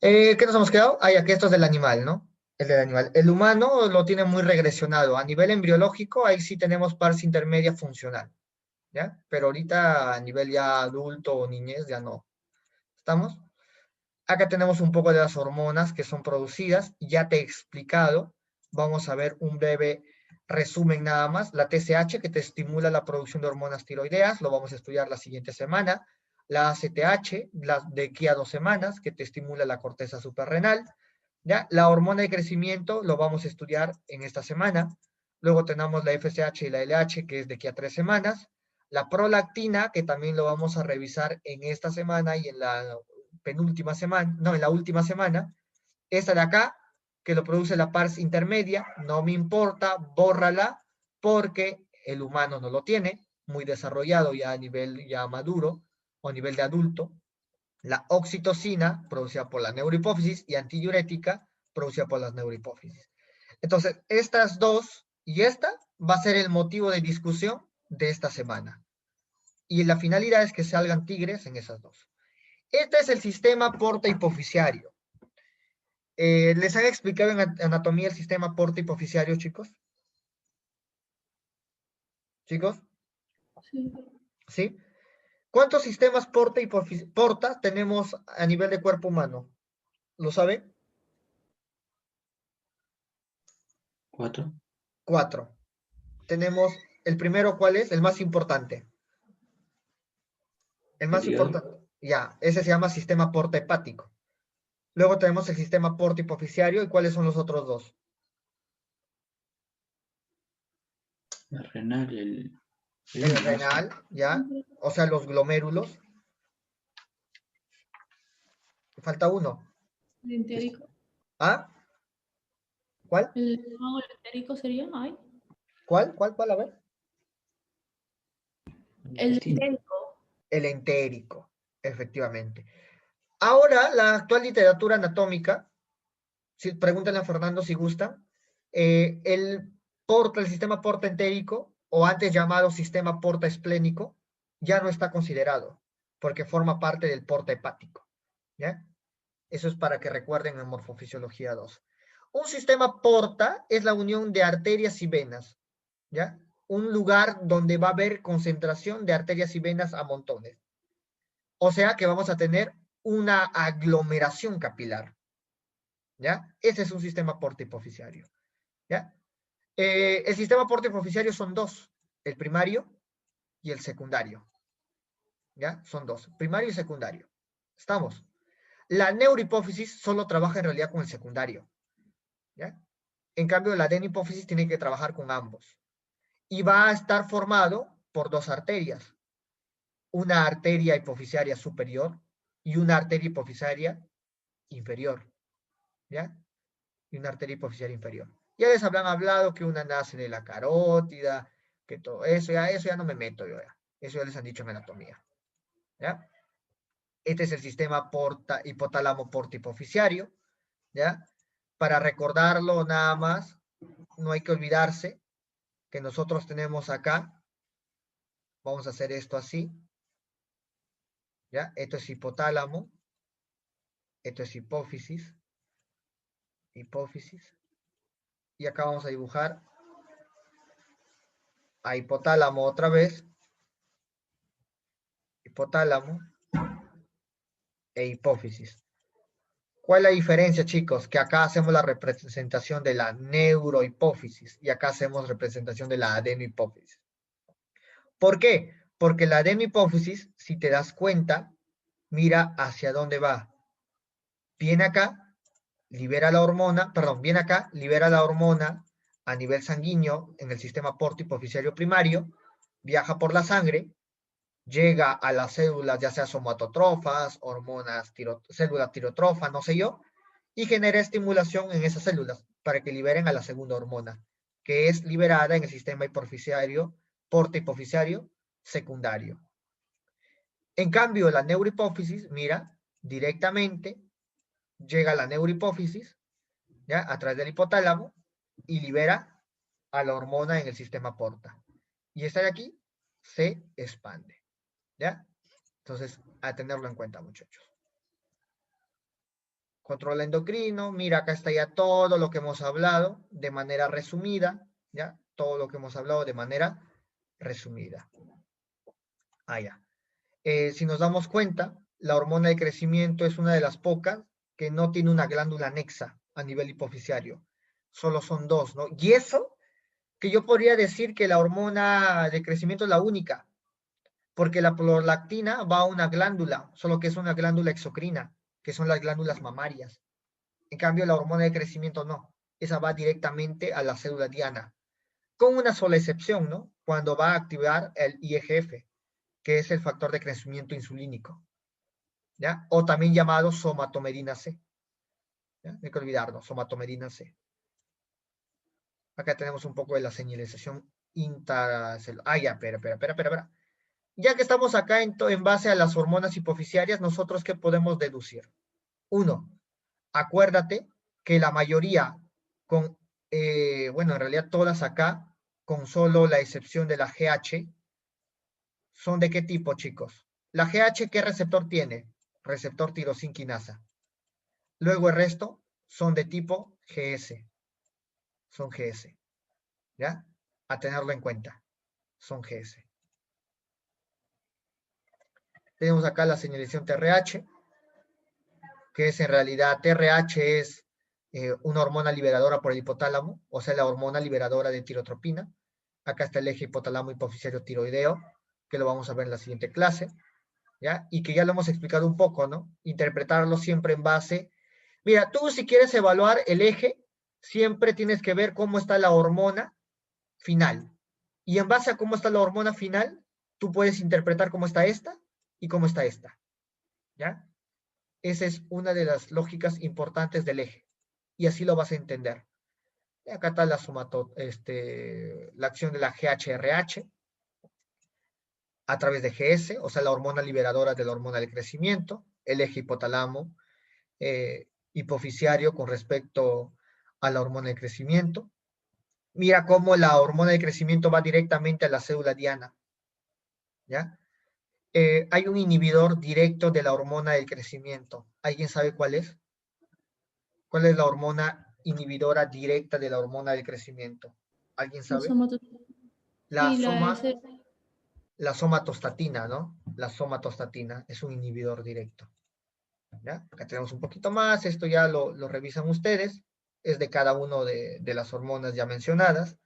Speaker 1: ¿Qué nos hemos quedado? Ah, ya, que esto es del animal, ¿no? El del animal. El humano lo tiene muy regresionado. A nivel embriológico, ahí sí tenemos pars intermedia funcional, ¿ya? Pero ahorita a nivel ya adulto o niñez ya no. ¿Estamos? Acá tenemos un poco de las hormonas que son producidas. Ya te he explicado. Vamos a ver un breve resumen nada más. La TSH, que te estimula la producción de hormonas tiroideas, lo vamos a estudiar la siguiente semana. La ACTH, de aquí a 2 semanas, que te estimula la corteza suprarrenal. ¿Ya? La hormona de crecimiento lo vamos a estudiar en esta semana. Luego tenemos la FSH y la LH, que es de aquí a 3 semanas. La prolactina, que también lo vamos a revisar en esta semana y en la penúltima semana, no, en la última semana. Esta de acá, que lo produce la pars intermedia, no me importa, bórrala, porque el humano no lo tiene, muy desarrollado ya a nivel ya maduro, o a nivel de adulto. La oxitocina, producida por la neurohipófisis, y antidiurética, producida por las neurohipófisis. Entonces, estas dos y esta va a ser el motivo de discusión de esta semana. Y la finalidad es que salgan tigres en esas dos. Este es el sistema porta hipofisiario. ¿Les han explicado en anatomía el sistema porta hipofisiario, chicos? ¿Chicos?
Speaker 3: Sí.
Speaker 1: ¿Sí? ¿Cuántos sistemas porta tenemos a nivel de cuerpo humano? ¿Lo saben?
Speaker 4: 4.
Speaker 1: 4. Tenemos el primero, ¿cuál es? El más importante. El más
Speaker 4: El hígado.
Speaker 1: importante. Ya, ese se llama sistema porta hepático. Luego tenemos el sistema porta hipofisiario. ¿Y cuáles son los otros dos?
Speaker 4: El renal,
Speaker 1: El renal, ¿ya? O sea, los glomérulos. Falta uno.
Speaker 3: El entérico.
Speaker 1: ¿Ah? ¿Cuál?
Speaker 3: El estómago entérico sería, ay.
Speaker 1: ¿Cuál? A ver.
Speaker 3: El
Speaker 4: Intestino.
Speaker 3: entérico.
Speaker 1: El entérico, efectivamente. Ahora, la actual literatura anatómica, si, pregúntale a Fernando si gusta, el sistema porta entérico, o antes llamado sistema porta esplénico, ya no está considerado, porque forma parte del porta hepático, ¿ya? Eso es para que recuerden en morfofisiología 2. Un sistema porta es la unión de arterias y venas, ¿ya? Un lugar donde va a haber concentración de arterias y venas a montones. O sea que vamos a tener una aglomeración capilar, ¿ya? Ese es un sistema porta hipoficiario, ¿ya? El sistema porta hipoficiario son dos, el primario y el secundario, ¿ya? Son dos, primario y secundario. ¿Estamos? La neurohipófisis solo trabaja en realidad con el secundario, ¿ya? En cambio, la adenihipófisis tiene que trabajar con ambos. Y va a estar formado por dos arterias, una arteria hipoficiaria superior y una arteria hipoficiaria inferior, ¿ya? Y una arteria hipoficiaria inferior. Ya les habrán hablado que una nace de la carótida, que todo eso ya no me meto yo ya. Eso ya les han dicho en anatomía, ¿ya? Este es el sistema hipotálamo porta hipoficiario, ¿ya? Para recordarlo nada más, no hay que olvidarse que nosotros tenemos acá, vamos a hacer esto así, ¿ya? Esto es hipotálamo, esto es hipófisis, y acá vamos a dibujar a hipotálamo otra vez, hipotálamo e hipófisis. ¿Cuál es la diferencia, chicos? Que acá hacemos la representación de la neurohipófisis y acá hacemos representación de la adenohipófisis. ¿Por qué? Porque la adenohipófisis, si te das cuenta, mira hacia dónde va. Viene acá, libera la hormona, perdón, viene acá, libera la hormona a nivel sanguíneo en el sistema porta hipoficiario primario, viaja por la sangre, llega a las células, ya sea somatotrofas, células tirotrofas, no sé yo, y genera estimulación en esas células para que liberen a la segunda hormona, que es liberada en el sistema hipoficiario, porta hipoficiario secundario. En cambio, la neurohipófisis, mira, directamente llega a la neurohipófisis, ¿ya? A través del hipotálamo, y libera a la hormona en el sistema porta. Y esta de aquí se expande, ¿ya? Entonces, a tenerlo en cuenta, muchachos. Control endocrino, mira, acá está ya todo lo que hemos hablado de manera resumida, ¿ya? Todo lo que hemos hablado de manera resumida. Ah, ya. Si nos damos cuenta, la hormona de crecimiento es una de las pocas que no tiene una glándula anexa a nivel hipoficiario. Solo son dos, ¿no? Y eso, que yo podría decir que la hormona de crecimiento es la única, porque la prolactina va a una glándula, solo que es una glándula exocrina, que son las glándulas mamarias. En cambio, la hormona de crecimiento no. Esa va directamente a la célula diana. Con una sola excepción, ¿no? Cuando va a activar el IGF, que es el factor de crecimiento insulínico, ¿ya? O también llamado somatomedina C. ¿Ya? No hay que olvidarnos, somatomedina C. Acá tenemos un poco de la señalización intracelular. Ah, ya, espera. Ya que estamos acá en base a las hormonas hipoficiarias, ¿nosotros qué podemos deducir? Uno, acuérdate que la mayoría, bueno, en realidad todas acá, con solo la excepción de la GH, ¿son de qué tipo, chicos? La GH, ¿qué receptor tiene? Receptor tirosinquinasa. Luego el resto son de tipo GS. Son GS. ¿Ya? A tenerlo en cuenta. Son GS. Tenemos acá la señalización TRH, que es en realidad, TRH es una hormona liberadora por el hipotálamo, o sea, la hormona liberadora de tirotropina. Acá está el eje hipotálamo hipoficiario tiroideo, que lo vamos a ver en la siguiente clase, ¿ya? Y que ya lo hemos explicado un poco, ¿no? Interpretarlo siempre en base. Mira, tú si quieres evaluar el eje, siempre tienes que ver cómo está la hormona final. Y en base a cómo está la hormona final, tú puedes interpretar cómo está esta y cómo está esta, ¿ya? Esa es una de las lógicas importantes del eje. Y así lo vas a entender. Y acá está la acción de la GHRH a través de GS, o sea, la hormona liberadora de la hormona del crecimiento, el eje hipotálamo hipofisiario con respecto a la hormona del crecimiento. Mira cómo la hormona del crecimiento va directamente a la célula diana, ¿ya? Hay un inhibidor directo de la hormona del crecimiento. ¿Alguien sabe cuál es? ¿Cuál es la hormona inhibidora directa de la hormona del crecimiento? ¿Alguien
Speaker 3: La
Speaker 1: sabe? La
Speaker 3: sí,
Speaker 1: la somatostatina, ¿no? La somatostatina es un inhibidor directo. ¿Ya? Acá tenemos un poquito más, esto ya lo revisan ustedes, es de cada una de las hormonas ya mencionadas.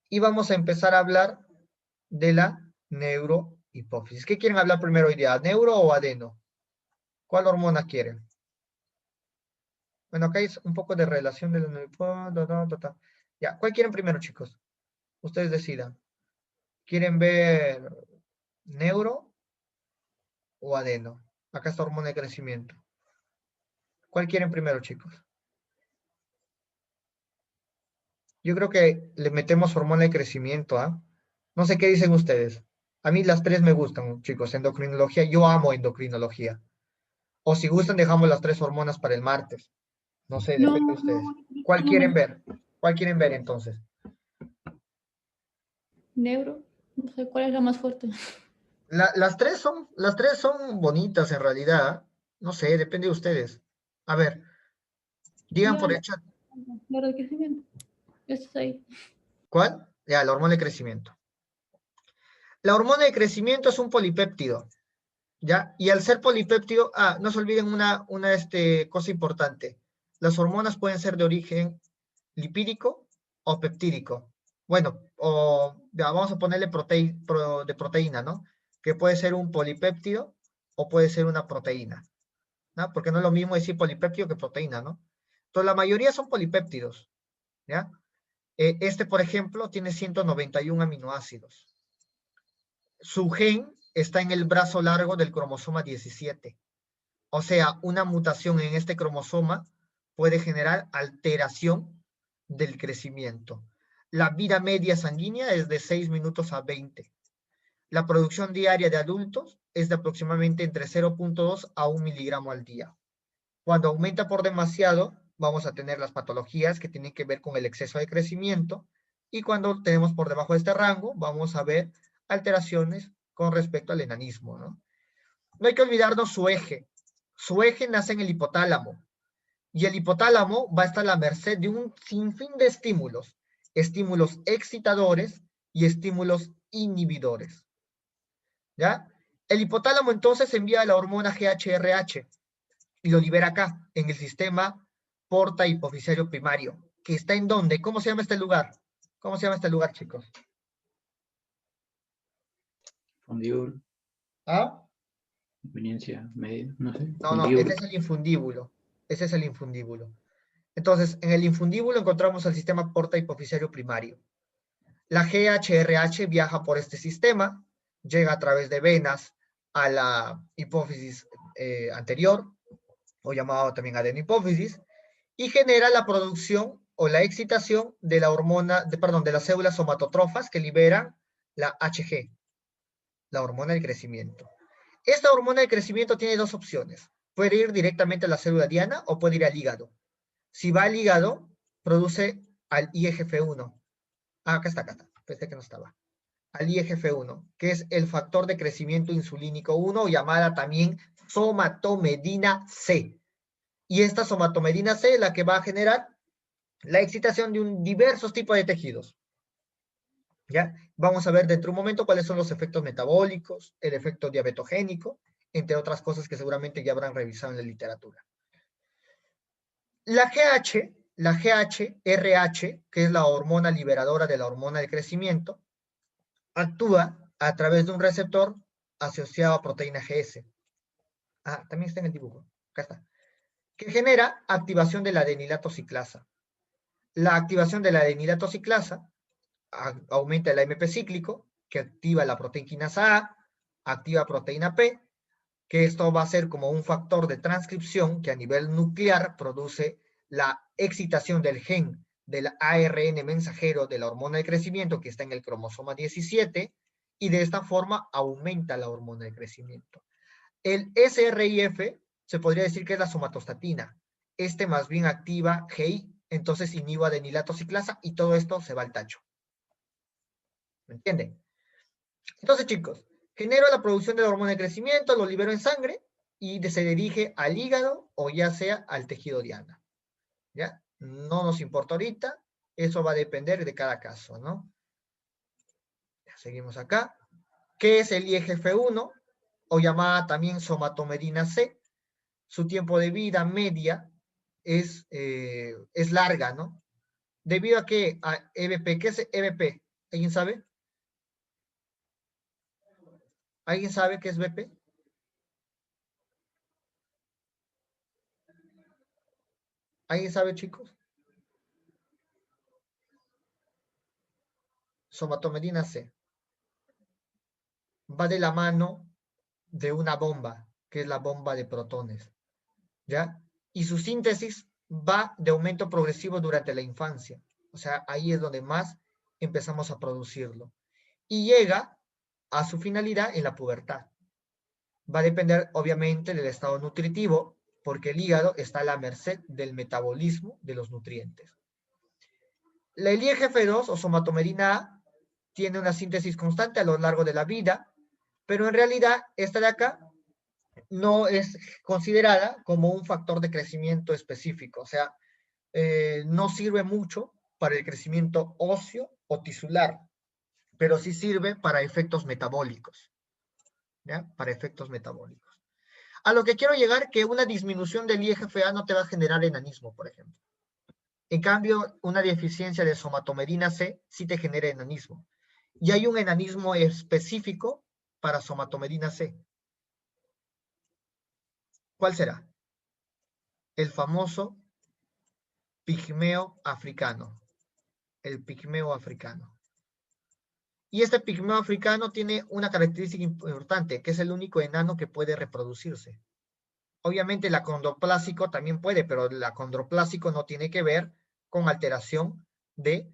Speaker 1: Y vamos a empezar a hablar de la neurohipófisis. ¿Qué quieren hablar primero hoy día? ¿Neuro o adeno? ¿Cuál hormona quieren? Bueno, acá hay un poco de relación de la neurohipófisis. Ya, ¿cuál quieren primero, chicos? Ustedes decidan. ¿Quieren ver neuro o adeno? Acá está hormona de crecimiento. ¿Cuál quieren primero, chicos? Yo creo que le metemos hormona de crecimiento, ¿ah? No sé qué dicen ustedes. A mí las tres me gustan, chicos. Endocrinología, yo amo endocrinología. O si gustan, dejamos las tres hormonas para el martes. No sé,
Speaker 3: no,
Speaker 1: depende de ustedes. ¿Cuál quieren ver? ¿Cuál quieren ver entonces?
Speaker 3: neuro, no sé cuál es la más fuerte.
Speaker 1: Las tres son bonitas en realidad. No sé, depende de ustedes. A ver, digan por el chat.
Speaker 3: La de crecimiento. Esta es ahí.
Speaker 1: ¿Cuál? Ya, la hormona de crecimiento. La hormona de crecimiento es un polipéptido. ¿Ya? Y al ser polipéptido, no se olviden una cosa importante. Las hormonas pueden ser de origen lipídico o peptídico. Bueno, ya, vamos a ponerle de proteína, ¿no? Que puede ser un polipéptido o puede ser una proteína, ¿no? Porque no es lo mismo decir polipéptido que proteína, ¿no? Entonces, la mayoría son polipéptidos, ¿ya? Por ejemplo, tiene 191 aminoácidos. Su gen está en el brazo largo del cromosoma 17. O sea, una mutación en este cromosoma puede generar alteración del crecimiento. La vida media sanguínea es de 6 minutos a 20. La producción diaria de adultos es de aproximadamente entre 0.2 a 1 miligramo al día. Cuando aumenta por demasiado, vamos a tener las patologías que tienen que ver con el exceso de crecimiento, y cuando tenemos por debajo de este rango, vamos a ver alteraciones con respecto al enanismo, ¿no? No hay que olvidarnos su eje. Su eje nace en el hipotálamo, y el hipotálamo va a estar a la merced de un sinfín de estímulos, estímulos excitadores y estímulos inhibidores, ¿ya? El hipotálamo entonces envía la hormona GHRH y lo libera acá, en el sistema porta hipofisiario primario, que está en ¿dónde? ¿Cómo se llama este lugar? ¿Cómo se llama este lugar, chicos?
Speaker 4: Fundíbulo,
Speaker 1: ¿Ah?
Speaker 4: conveniencia, medio, no sé.
Speaker 1: No, ese
Speaker 4: Fundíbulo.
Speaker 1: es el infundíbulo. Ese es el infundíbulo. Entonces, en el infundíbulo encontramos el sistema porta hipofisiario primario. La GHRH viaja por este sistema, llega a través de venas a la hipófisis anterior, o llamado también adenohipófisis, y genera la producción o la excitación de la hormona, de las células somatotrofas que liberan la HG, la hormona del crecimiento. Esta hormona del crecimiento tiene dos opciones. Puede ir directamente a la célula diana o puede ir al hígado. Si va al hígado, produce al IGF-1. Acá está. Pensé que no estaba. Al IGF-1, que es el factor de crecimiento insulínico 1, llamada también somatomedina C. Y esta somatomedina C es la que va a generar la excitación de diversos tipos de tejidos. ¿Ya? Vamos a ver dentro de un momento cuáles son los efectos metabólicos, el efecto diabetogénico, entre otras cosas que seguramente ya habrán revisado en la literatura. La GHRH, que es la hormona liberadora de la hormona de crecimiento, actúa a través de un receptor asociado a proteína GS. También está en el dibujo. Acá está. Que genera activación de la adenilato ciclasa. La activación de la adenilato ciclasa aumenta el AMP cíclico, que activa la proteína quinasa A, activa proteína P, que esto va a ser como un factor de transcripción que a nivel nuclear produce la excitación del gen del ARN mensajero de la hormona de crecimiento que está en el cromosoma 17 y de esta forma aumenta la hormona de crecimiento. El SRIF se podría decir que es la somatostatina. Este más bien activa GI, entonces inhibe adenilato ciclasa y todo esto se va al tacho. ¿Me entienden? Entonces, chicos, genero la producción de la hormona de crecimiento, lo libero en sangre y se dirige al hígado o ya sea al tejido diana. ¿Ya? No nos importa ahorita, eso va a depender de cada caso, ¿no? Ya, seguimos acá. ¿Qué es el IGF-1? O llamada también somatomedina C. Su tiempo de vida media es larga, ¿no? Debido a que a EBP, ¿qué es EBP? ¿Alguien sabe? ¿Alguien sabe qué es BP? ¿Alguien sabe, chicos? Somatomedina C. Va de la mano de una bomba, que es la bomba de protones, ¿ya? Y su síntesis va de aumento progresivo durante la infancia. O sea, ahí es donde más empezamos a producirlo. Y llega a su finalidad en la pubertad. Va a depender, obviamente, del estado nutritivo, porque el hígado está a la merced del metabolismo de los nutrientes. La IGF-2 o somatomedina A tiene una síntesis constante a lo largo de la vida, pero en realidad esta de acá no es considerada como un factor de crecimiento específico, o sea, no sirve mucho para el crecimiento óseo o tisular, pero sí sirve para efectos metabólicos, ¿ya? Para efectos metabólicos. A lo que quiero llegar, que una disminución del IGF-A no te va a generar enanismo, por ejemplo. En cambio, una deficiencia de somatomedina C sí te genera enanismo. Y hay un enanismo específico para somatomedina C. ¿Cuál será? El famoso pigmeo africano. El pigmeo africano. Y este pigmeo africano tiene una característica importante, que es el único enano que puede reproducirse. Obviamente el acondroplásico también puede, pero el acondroplásico no tiene que ver con alteración de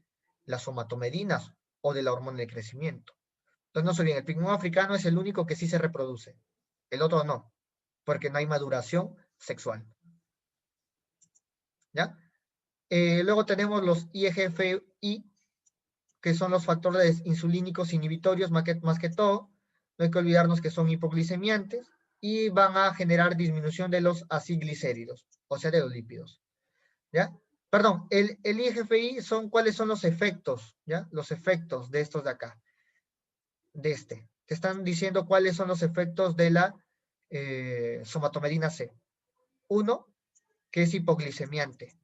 Speaker 1: las somatomedinas o de la hormona de crecimiento. Entonces no se olviden, el pigmeo africano es el único que sí se reproduce. El otro no, porque no hay maduración sexual. ¿Ya? Luego tenemos los IGF-I, que son los factores insulínicos inhibitorios, más que todo. No hay que olvidarnos que son hipoglicemiantes y van a generar disminución de los aciglicéridos, o sea, de los lípidos. ¿Ya? Perdón, el IGF-I ¿cuáles son los efectos? ¿Ya? Los efectos de estos de acá. De este. Te están diciendo cuáles son los efectos de la somatomedina C. Uno, que es hipoglicemiante.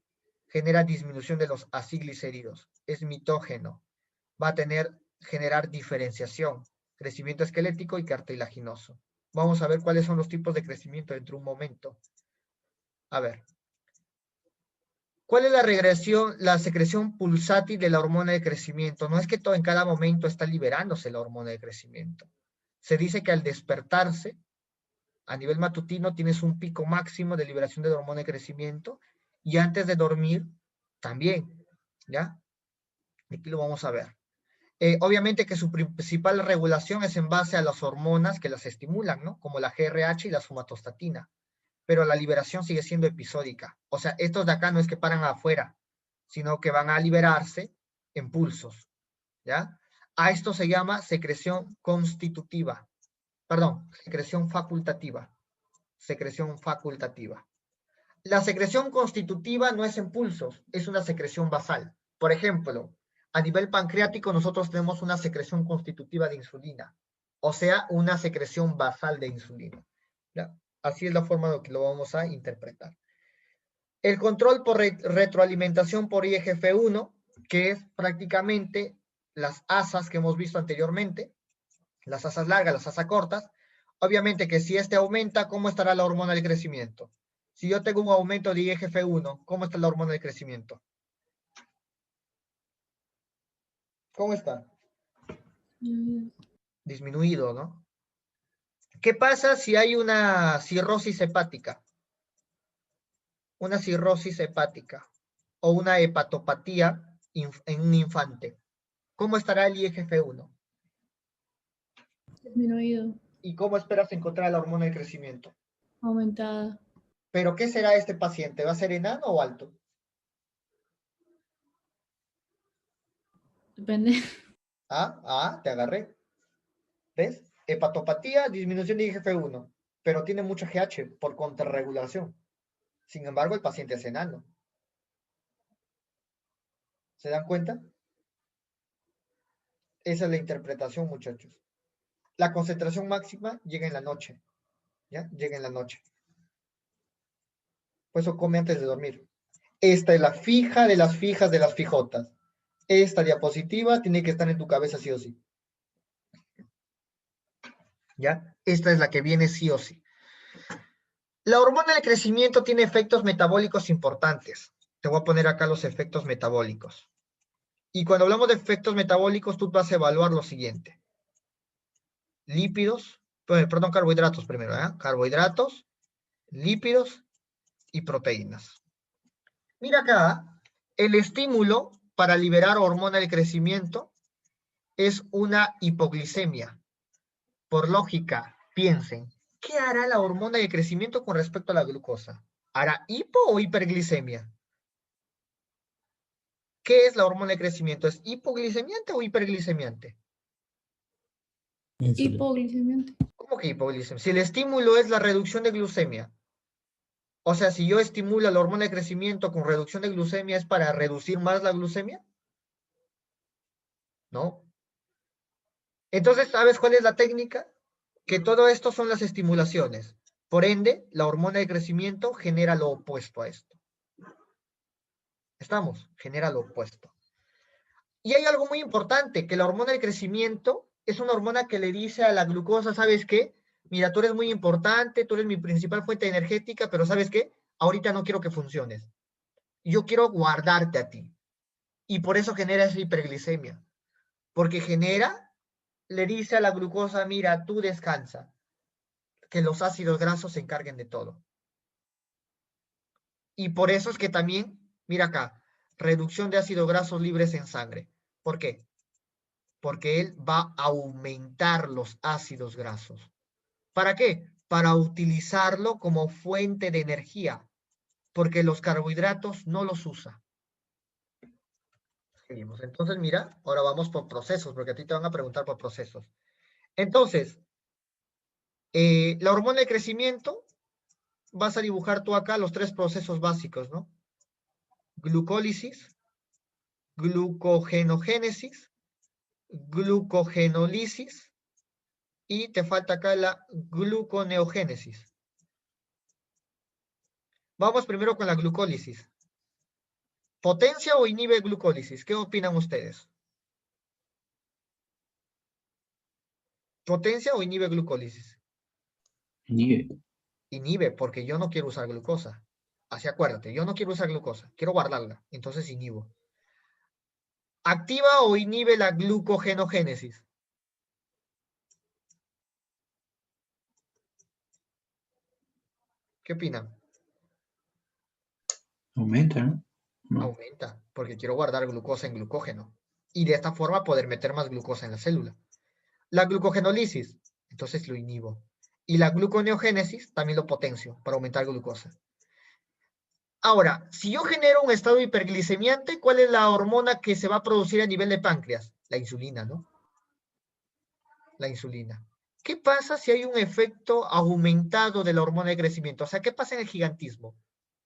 Speaker 1: Genera disminución de los aciglicéridos. Es mitógeno. Va a generar diferenciación, crecimiento esquelético y cartilaginoso. Vamos a ver cuáles son los tipos de crecimiento dentro de un momento. A ver. ¿Cuál es la secreción pulsátil de la hormona de crecimiento? No es que todo en cada momento está liberándose la hormona de crecimiento. Se dice que al despertarse, a nivel matutino, tienes un pico máximo de liberación de la hormona de crecimiento y antes de dormir también, ¿ya? Aquí lo vamos a ver. Obviamente que su principal regulación es en base a las hormonas que las estimulan, ¿no? Como la GRH y la somatostatina. Pero la liberación sigue siendo episódica. O sea, estos de acá no es que paran afuera, sino que van a liberarse en pulsos, ¿ya? A esto se llama secreción constitutiva. Perdón, secreción facultativa. Secreción facultativa. La secreción constitutiva no es en pulsos, es una secreción basal. Por ejemplo, a nivel pancreático nosotros tenemos una secreción constitutiva de insulina, o sea, una secreción basal de insulina. ¿Ya? Así es la forma en que lo vamos a interpretar. El control por retroalimentación por IGF-1, que es prácticamente las asas que hemos visto anteriormente, las asas largas, las asas cortas. Obviamente que si este aumenta, ¿cómo estará la hormona del crecimiento? Si yo tengo un aumento de IGF-1, ¿cómo está la hormona de crecimiento? ¿Cómo está? Disminuido, ¿no? ¿Qué pasa si hay una cirrosis hepática? Una cirrosis hepática. o una hepatopatía en un infante, ¿cómo estará el IGF-1?
Speaker 3: Disminuido,
Speaker 1: ¿Y cómo esperas encontrar la hormona de crecimiento?
Speaker 3: aumentada.
Speaker 1: ¿Pero qué será este paciente? ¿Va a ser enano o alto?
Speaker 3: Depende.
Speaker 1: Te agarré. ¿Ves? Hepatopatía, disminución de IGF-1, pero tiene mucha GH por contrarregulación. Sin embargo, el paciente es enano. ¿Se dan cuenta? Esa es la interpretación, muchachos. La concentración máxima llega en la noche. ¿Ya? Llega en la noche. Por eso come antes de dormir. Esta es la fija de las fijas de las fijotas. Esta diapositiva tiene que estar en tu cabeza sí o sí. ¿Ya? Esta es la que viene sí o sí. La hormona del crecimiento tiene efectos metabólicos importantes. Te voy a poner acá los efectos metabólicos. Y cuando hablamos de efectos metabólicos, tú vas a evaluar lo siguiente. Lípidos, perdón, carbohidratos primero, ¿eh? Carbohidratos, lípidos y proteínas. Mira acá, el estímulo para liberar hormona del crecimiento es una hipoglicemia. Por lógica, piensen, ¿qué hará la hormona de crecimiento con respecto a la glucosa? ¿Hará hipo o hiperglicemia? ¿Qué es la hormona de crecimiento? ¿Es hipoglicemiante o hiperglicemiante?
Speaker 3: Hipoglicemiante.
Speaker 1: ¿Cómo que hipoglicemia? Si el estímulo es la reducción de glucemia, o sea, si yo estimulo la hormona de crecimiento con reducción de glucemia, ¿es para reducir más la glucemia? No. Entonces, ¿sabes cuál es la técnica? Que todo esto son las estimulaciones. Por ende, la hormona de crecimiento genera lo opuesto a esto. ¿Estamos? Genera lo opuesto. Y hay algo muy importante, que la hormona de crecimiento es una hormona que le dice a la glucosa, ¿sabes qué? Mira, tú eres muy importante, tú eres mi principal fuente energética, pero ¿sabes qué? Ahorita no quiero que funciones. Yo quiero guardarte a ti. Y por eso genera esa hiperglicemia. Porque le dice a la glucosa, mira, tú descansa, que los ácidos grasos se encarguen de todo. Y por eso es que también, mira acá, reducción de ácidos grasos libres en sangre. ¿Por qué? Porque él va a aumentar los ácidos grasos. ¿Para qué? Para utilizarlo como fuente de energía, porque los carbohidratos no los usa. Seguimos. Entonces, mira, ahora vamos por procesos, porque a ti te van a preguntar por procesos. Entonces, la hormona de crecimiento, vas a dibujar tú acá los 3 procesos básicos, ¿no? Glucólisis, glucogenogénesis, glucogenólisis, y te falta acá la gluconeogénesis. Vamos primero con la glucólisis. ¿Potencia o inhibe glucólisis? ¿Qué opinan ustedes? ¿Potencia o inhibe glucólisis?
Speaker 4: Inhibe.
Speaker 1: Inhibe, porque yo no quiero usar glucosa. Así acuérdate, yo no quiero usar glucosa, quiero guardarla, entonces inhibo. ¿Activa o inhibe la glucogenogénesis? ¿Qué opinan?
Speaker 4: Aumenta, ¿no? No.
Speaker 1: Aumenta, porque quiero guardar glucosa en glucógeno. Y de esta forma poder meter más glucosa en la célula. La glucogenólisis, entonces lo inhibo. Y la gluconeogénesis también lo potencio para aumentar glucosa. Ahora, si yo genero un estado hiperglicemiante, ¿cuál es la hormona que se va a producir a nivel de páncreas? La insulina, ¿no? La insulina. ¿Qué pasa si hay un efecto aumentado de la hormona de crecimiento? O sea, ¿qué pasa en el gigantismo?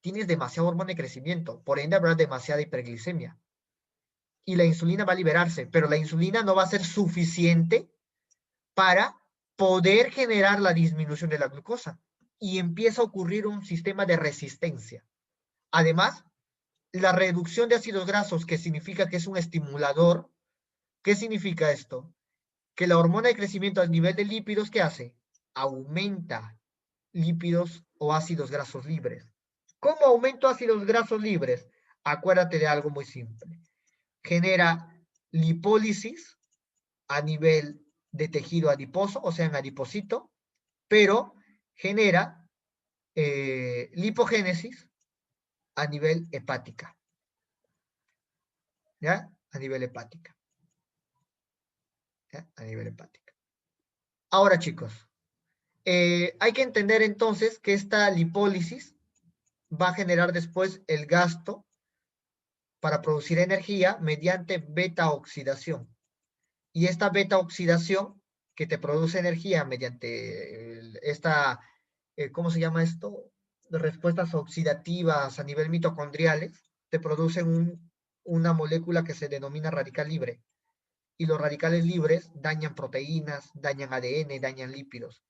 Speaker 1: Tienes demasiada hormona de crecimiento, por ende habrá demasiada hiperglicemia. Y la insulina va a liberarse, pero la insulina no va a ser suficiente para poder generar la disminución de la glucosa. Y empieza a ocurrir un sistema de resistencia. Además, la reducción de ácidos grasos, que significa que es un estimulador, ¿qué significa esto? Que la hormona de crecimiento a nivel de lípidos, ¿qué hace? Aumenta lípidos o ácidos grasos libres. ¿Cómo aumento ácidos grasos libres? Acuérdate de algo muy simple. Genera lipólisis a nivel de tejido adiposo, o sea, en adipocito, pero genera lipogénesis a nivel hepática. ¿ya? A nivel hepática. ¿Ya? A nivel hepática. Ahora, chicos, hay que entender entonces que esta lipólisis va a generar después el gasto para producir energía mediante beta oxidación. Y esta beta oxidación que te produce energía mediante esta, ¿cómo se llama esto? Respuestas oxidativas a nivel mitocondriales, te producen una molécula que se denomina radical libre. Y los radicales libres dañan proteínas, dañan ADN, dañan lípidos.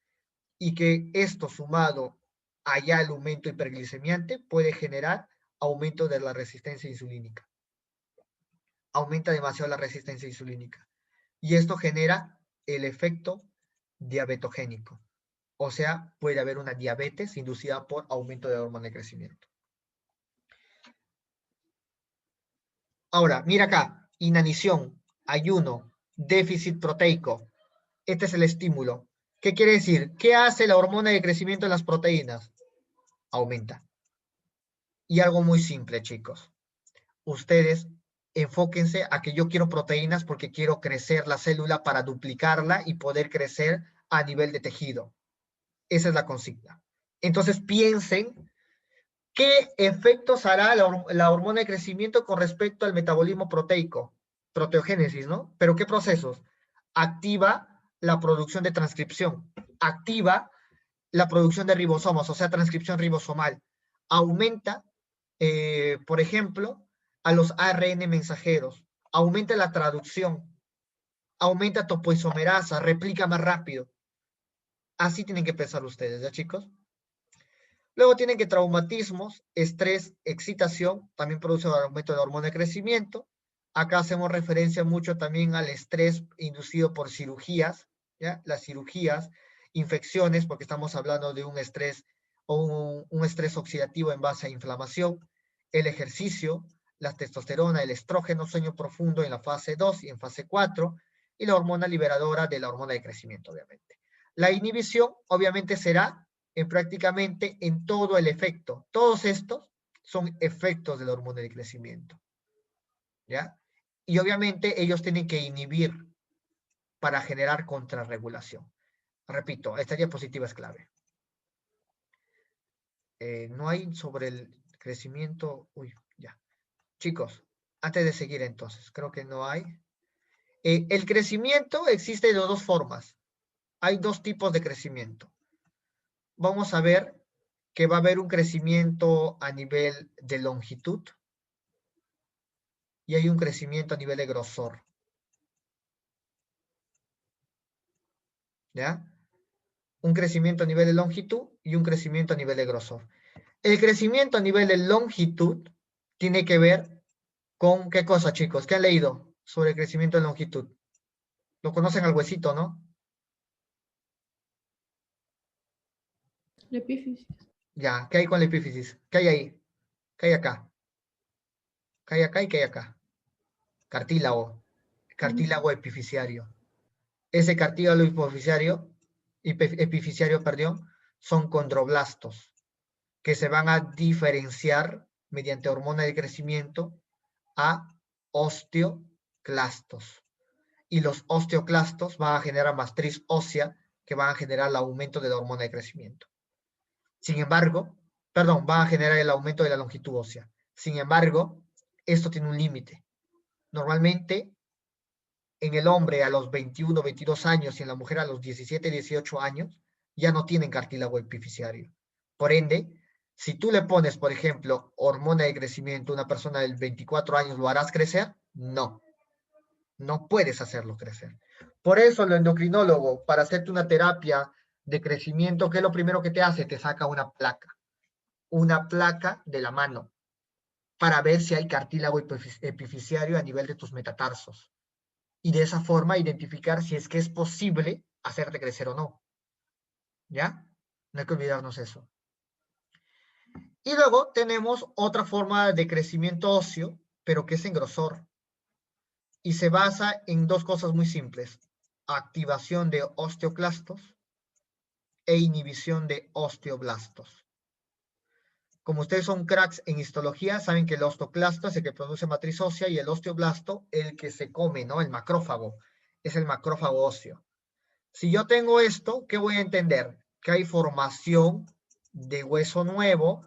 Speaker 1: Y que esto sumado allá el aumento hiperglicemiante puede generar aumento de la resistencia insulínica. Aumenta demasiado la resistencia insulínica. Y esto genera el efecto diabetogénico. O sea, puede haber una diabetes inducida por aumento de hormona de crecimiento. Ahora, mira acá, inanición, ayuno, déficit proteico. Este es el estímulo. ¿Qué quiere decir? ¿Qué hace la hormona de crecimiento en las proteínas? Aumenta. Y algo muy simple, chicos. Ustedes enfóquense a que yo quiero proteínas porque quiero crecer la célula para duplicarla y poder crecer a nivel de tejido. Esa es la consigna. Entonces piensen qué efectos hará la hormona de crecimiento con respecto al metabolismo proteico, proteogénesis, ¿no? Pero ¿qué procesos? Activa la producción de transcripción, activa la producción de ribosomas, o sea, transcripción ribosomal, aumenta, por ejemplo, a los ARN mensajeros, aumenta la traducción, aumenta topoisomerasa, replica más rápido. Así tienen que pensar ustedes, ¿ya, chicos? Luego tienen que traumatismos, estrés, excitación, también produce un aumento de hormona de crecimiento. Acá hacemos referencia mucho también al estrés inducido por cirugías, ¿ya? Las cirugías, infecciones, porque estamos hablando de un estrés o un estrés oxidativo en base a inflamación, el ejercicio, la testosterona, el estrógeno, sueño profundo en la fase 2 y en fase 4, y la hormona liberadora de la hormona de crecimiento, obviamente. La inhibición, obviamente, será prácticamente en todo el efecto. Todos estos son efectos de la hormona de crecimiento, ¿ya? Y obviamente ellos tienen que inhibir para generar contrarregulación. Repito, esta diapositiva es clave. No hay sobre el crecimiento. Uy, ya. Chicos, antes de seguir entonces, creo que no hay. El crecimiento existe de dos formas. Hay dos tipos de crecimiento. Vamos a ver que va a haber un crecimiento a nivel de longitud y hay un crecimiento a nivel de grosor. ¿Ya? Un crecimiento a nivel de longitud y un crecimiento a nivel de grosor. El crecimiento a nivel de longitud tiene que ver con ¿qué cosa, chicos? ¿Qué han leído sobre el crecimiento de longitud? Lo conocen al huesito, ¿no?
Speaker 3: La epífisis.
Speaker 1: Ya, ¿qué hay con la epífisis? ¿Qué hay ahí? ¿Qué hay acá? ¿Qué hay acá y qué hay acá? Cartílago. Cartílago epifisiario. Ese cartílago epifisiario, perdón, son condroblastos, que se van a diferenciar mediante hormona de crecimiento a osteoclastos. Y los osteoclastos van a generar matriz ósea que van a generar el aumento de la hormona de crecimiento. Sin embargo, perdón, van a generar el aumento de la longitud ósea. Sin embargo, esto tiene un límite. Normalmente, en el hombre a los 21, 22 años y en la mujer a los 17, 18 años, ya no tienen cartílago epifisiario. Por ende, si tú le pones, por ejemplo, hormona de crecimiento a una persona de 24 años, ¿lo harás crecer? No. No puedes hacerlo crecer. Por eso el endocrinólogo, para hacerte una terapia de crecimiento, ¿qué es lo primero que te hace? Te saca una placa de la mano, para ver si hay cartílago epifisiario a nivel de tus metatarsos. Y de esa forma identificar si es que es posible hacerte crecer o no. ¿Ya? No hay que olvidarnos eso. Y luego tenemos otra forma de crecimiento óseo, pero que es en grosor. Y se basa en dos cosas muy simples. Activación de osteoclastos e inhibición de osteoblastos. Como ustedes son cracks en histología, saben que el osteoclasto es el que produce matriz ósea y el osteoblasto el que se come, ¿no? El macrófago. Es el macrófago óseo. Si yo tengo esto, ¿qué voy a entender? Que hay formación de hueso nuevo,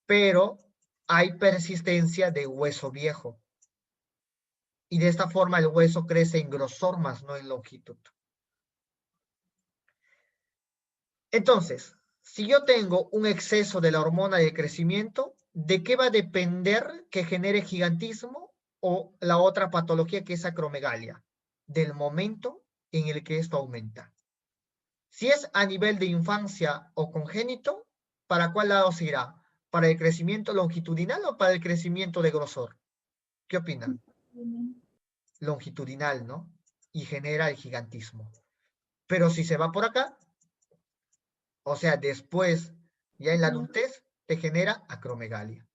Speaker 1: pero hay persistencia de hueso viejo. Y de esta forma el hueso crece en grosor más no en longitud. Entonces, si yo tengo un exceso de la hormona de crecimiento, ¿de qué va a depender que genere gigantismo o la otra patología que es acromegalia? Del momento en el que esto aumenta. Si es a nivel de infancia o congénito, ¿para cuál lado se irá? ¿Para el crecimiento longitudinal o para el crecimiento de grosor? ¿Qué opinan? Longitudinal, ¿no? Y genera el gigantismo. Pero si se va por acá, o sea, después, ya en la adultez, te genera acromegalia.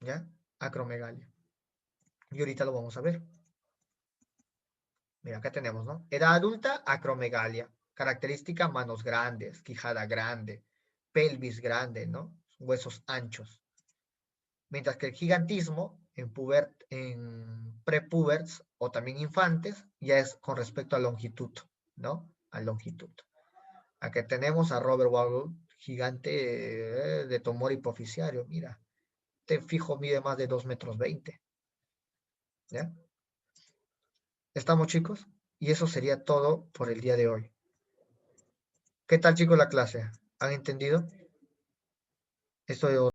Speaker 1: ¿Ya? Acromegalia. Y ahorita lo vamos a ver. Mira, acá tenemos, ¿no? Edad adulta, acromegalia. Característica, manos grandes, quijada grande, pelvis grande, ¿no? Huesos anchos. Mientras que el gigantismo, en prepuberts o también infantes, ya es con respecto a longitud, ¿no? A longitud. Aquí tenemos a Robert Waddell, gigante de tumor hipoficiario. Mira, te fijo, mide más de 2,20 m. ¿Ya? ¿Estamos, chicos? Y eso sería todo por el día de hoy. ¿Qué tal, chicos, la clase? ¿Han entendido? Esto de